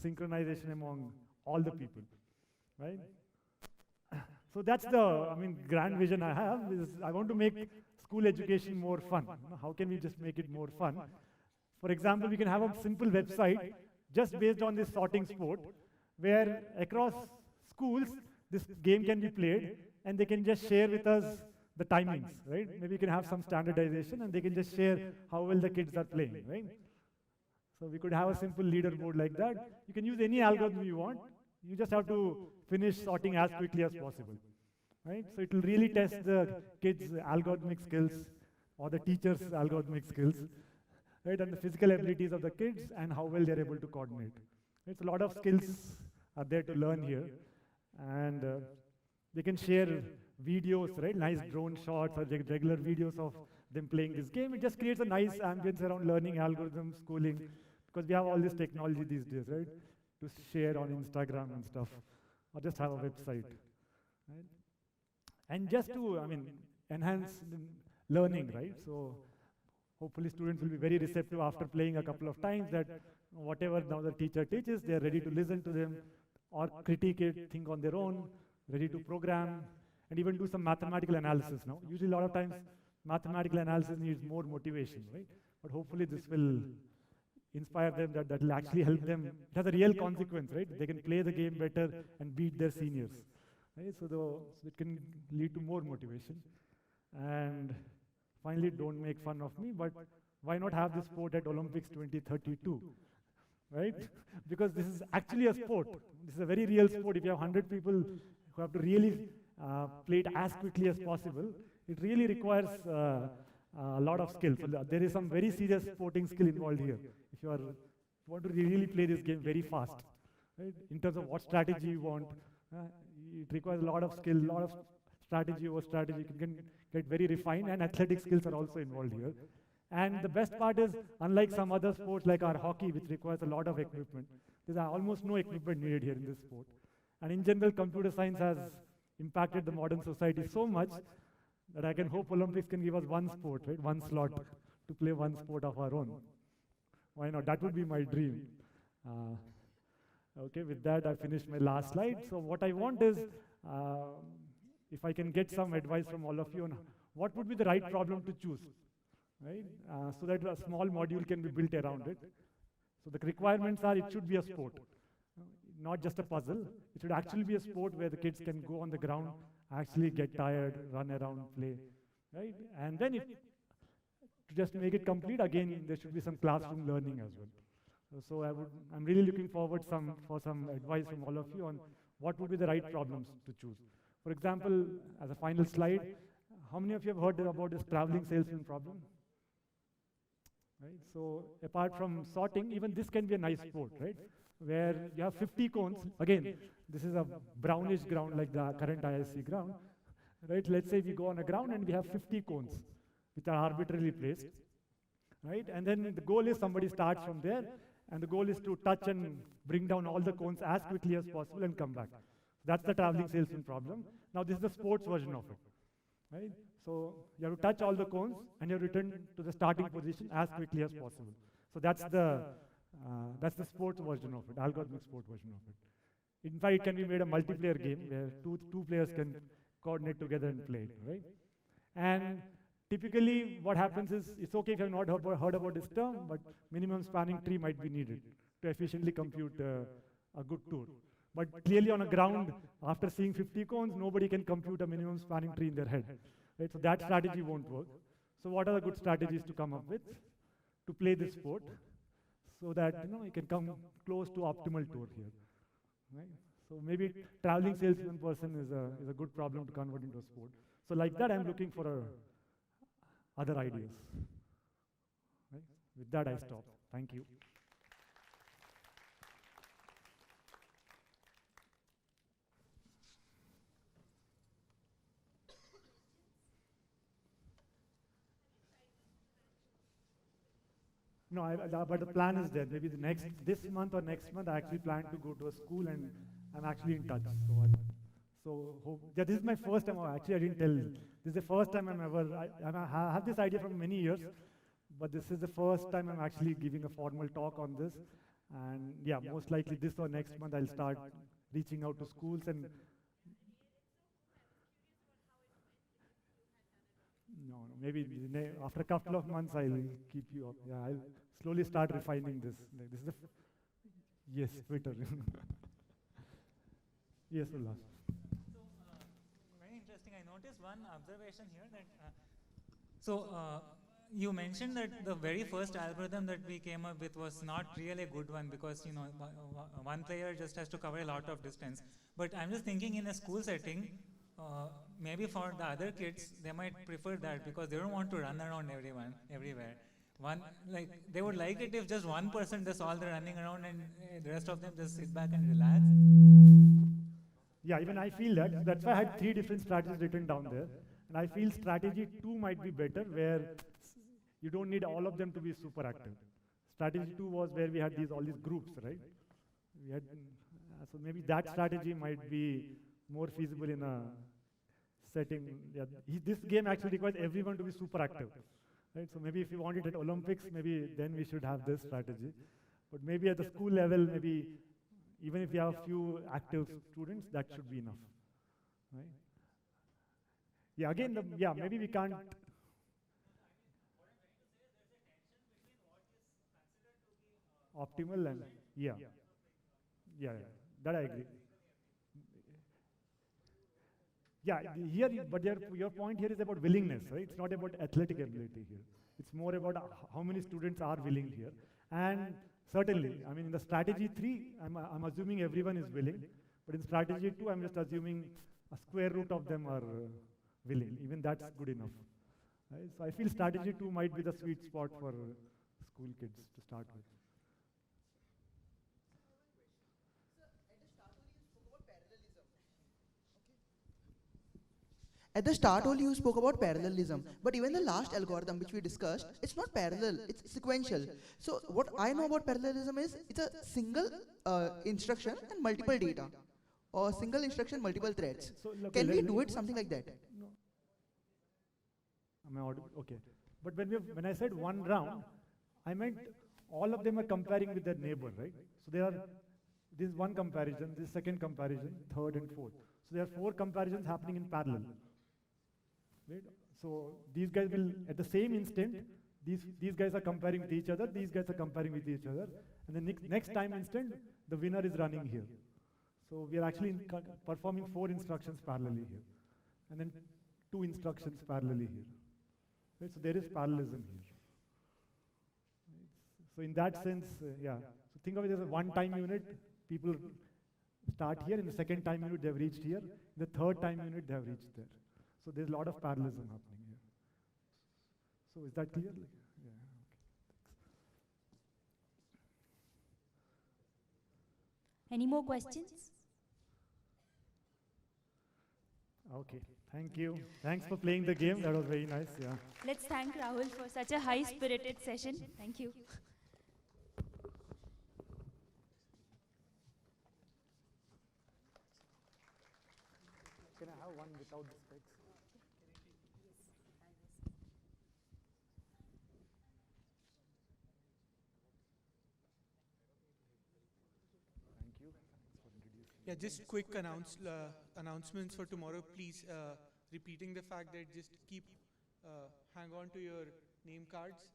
synchronization among all the people, right? So that's the, grand vision I have is I want to make school education more fun. How can we just make it more fun? For example, we can have a simple website just based on this sorting sport, where across schools, this game can be played, and they can just share with us the timings, right? Maybe we can have some standardization, and they can just share how well the kids are playing, right? So we could have a simple leaderboard like that. You can use any algorithm you want. You just have to finish sorting as quickly as possible, right? So it will really test the kids' algorithmic skills or the teachers' algorithmic skills, right? And the physical abilities of the kids and how well they're able to coordinate. It's a lot of skills are there to learn here, and they can share videos, right? Nice drone shots or regular videos of them playing this game. It just creates a nice ambience around learning algorithms, schooling, because we have all this technology these days, right? To share on Instagram and stuff, or just have a website, right? And just to, enhance learning, right? So hopefully students will be very receptive after playing a couple of times that whatever now the teacher teaches, they're ready to listen to them or critique it, think on their own, ready to program, and even do some mathematical analysis now. Usually a lot of times mathematical analysis needs more motivation, right? But hopefully this will inspire them, that will actually help them. It has a real consequence, right? They can play the game better and beat their seniors, right? So it can lead to more motivation. And finally, don't make fun of me, but why not have this sport at Olympics 2032, right? Because this is actually a sport. This is a very real sport. If you have 100 people who have to really play it as quickly as possible, it really requires a lot of skill. So there is some very serious sporting skill involved here. If you want to really play this game very fast, right? In terms of what strategy you want, it requires a lot of skill, a lot of strategy over strategy. You can get very refined, and athletic skills are also involved here. And the best part is, unlike some other sports like our hockey, which requires a lot of equipment, there's almost no equipment needed here in this sport. And in general, computer science has impacted the modern society so much that I can hope Olympics can give us one sport, right? One slot to play one sport of our own. Why not? That would be my dream. Okay, with that, I finished my last slide. So what I want is, if I can get some advice from all of you on what would be the right problem to choose, right? So that a small module can be built around it. So the requirements are it should be a sport, not just a puzzle. It should actually be a sport where the kids can go on the ground, actually get tired, run around, play, right? And then to just make it complete, again, there should be some classroom learning as well. So I'm really looking forward for some advice from all of you on what would be the right problems to choose. For example, as a final slide, how many of you have heard about this traveling salesman problem? Right? So apart from sorting, even this can be a nice sport, right? Where you have 50 cones. Again, this is a brownish ground like the current IISc ground, right? Let's say we go on a ground and we have 50 cones, which are arbitrarily placed, right? And then the goal is somebody starts from there, and the goal is to touch and bring down all the cones as quickly as possible and come back. That's the traveling salesman problem. Now this is the sports version of it, right? So you have to touch all the cones and you return to the starting position as quickly as possible. So that's the sports version of it, algorithmic sport version of it. In fact, it can be made a multiplayer game where two players can coordinate together and play it, right? And typically what happens is, it's okay if you have not heard about this term, but minimum spanning tree might be needed to efficiently compute a good tour. But clearly on a ground, after seeing 50 cones, nobody can compute a minimum spanning tree in their head, right? So that strategy won't work. So what are the good strategies to come up with to play this sport so that you can come close to optimal tour here, right? So maybe traveling salesman person is a good problem to convert into a sport. So like that, I'm looking for other ideas. Right? With that, I stop. Thank you. No, but the plan is there. Maybe this month or next month, I actually plan to go to a school, and I'm actually in touch. Yeah, this is my first time. Actually, I didn't tell. This is the first time I have this idea from many years, but this is the first time I'm actually giving a formal talk on this. And yeah, most likely this or next month, I'll start reaching out to schools and. No, maybe after a couple of months, I'll keep you up. Yeah, I'll slowly start refining this. Like, this is yes, Twitter. Yes, Ullas.
Very interesting. I noticed one observation here that you mentioned that the very first algorithm that we came up with was not really a good one because one player just has to cover a lot of distance. But I'm just thinking in a school setting, maybe for the other kids, they might prefer that because they don't want to run around everywhere. They would like it if just one person does all the running around and the rest of them just sit back and relax.
Yeah, even I feel that. That's why I had 3 different strategies written down there. And I feel strategy 2 might be better, where you don't need all of them to be super active. Strategy 2 was where we had all these groups, right? So maybe that strategy might be more feasible in a setting. Yeah, this game actually requires everyone to be super active, right? So maybe if you want it at Olympics, maybe then we should have this strategy. But maybe at the school level, maybe even if you have a few active students, that should be enough, right? Yeah, again, maybe we can't. Optimal and yeah, that I agree. Yeah, but your point here is about willingness, right? It's not about athletic ability here. It's more about how many students are willing here. And certainly, I mean, in the strategy 3, I'm assuming everyone is willing. But in strategy 2, I'm just assuming a square root of them are willing. Even that's good enough. Right? So I feel strategy 2 might be the sweet spot for school kids to start with.
At the start only you spoke about parallelism, but even the last algorithm which we discussed, it's not parallel, it's sequential. So what I know about parallelism is it's a single instruction and multiple data, or single instruction, multiple threads. Can we do it something like that?
No. Am I audible? Okay. But when I said one round, I meant all of them are comparing with their neighbor, right? So this is one comparison, this second comparison, third and fourth. So there are 4 comparisons happening in parallel. Right? So these guys will, at the same instant, these guys are comparing with each other, these guys are comparing with each other, and the next time instant, the winner is running here. So we are actually performing 4 instructions parallelly here, and then 2 instructions parallelly here. Right? So there is parallelism here. Right? So in that sense, yeah. So think of it as a one-time unit. People start here, in the second time unit they have reached here, in the third time unit they have reached there. So there's a lot of parallelism happening here. So is that clear? Yeah, okay.
Any more questions?
Okay, thank you. Thanks for playing the game. That was very nice. Yeah.
Let's thank Rahul for such a high-spirited session. Thank you.
Can I have one without the specs? Thank you. Thanks for introducing.
Yeah, just quick announcements for tomorrow. Please, repeating the fact that just keep hang on to your name cards,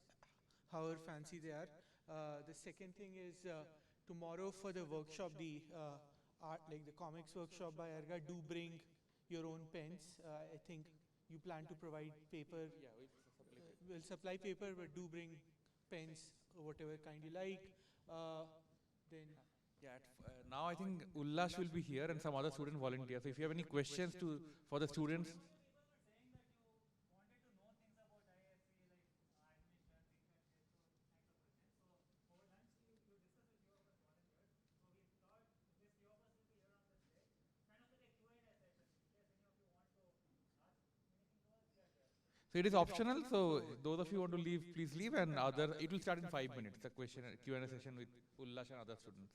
however fancy they are. The second thing is tomorrow for the workshop, the art, like the comics workshop by Erga, do bring your own pens. I think you plan to provide paper.
Yeah,
we'll supply paper, but do bring pens, or whatever kind you like. Then.
Yeah, now I think Ullas will be here and some other student volunteers. So if you have any questions for the students. So it is optional, so those of you who want to leave, please leave, and it will start in 5 minutes, the question Q&A session with Ullash and other students.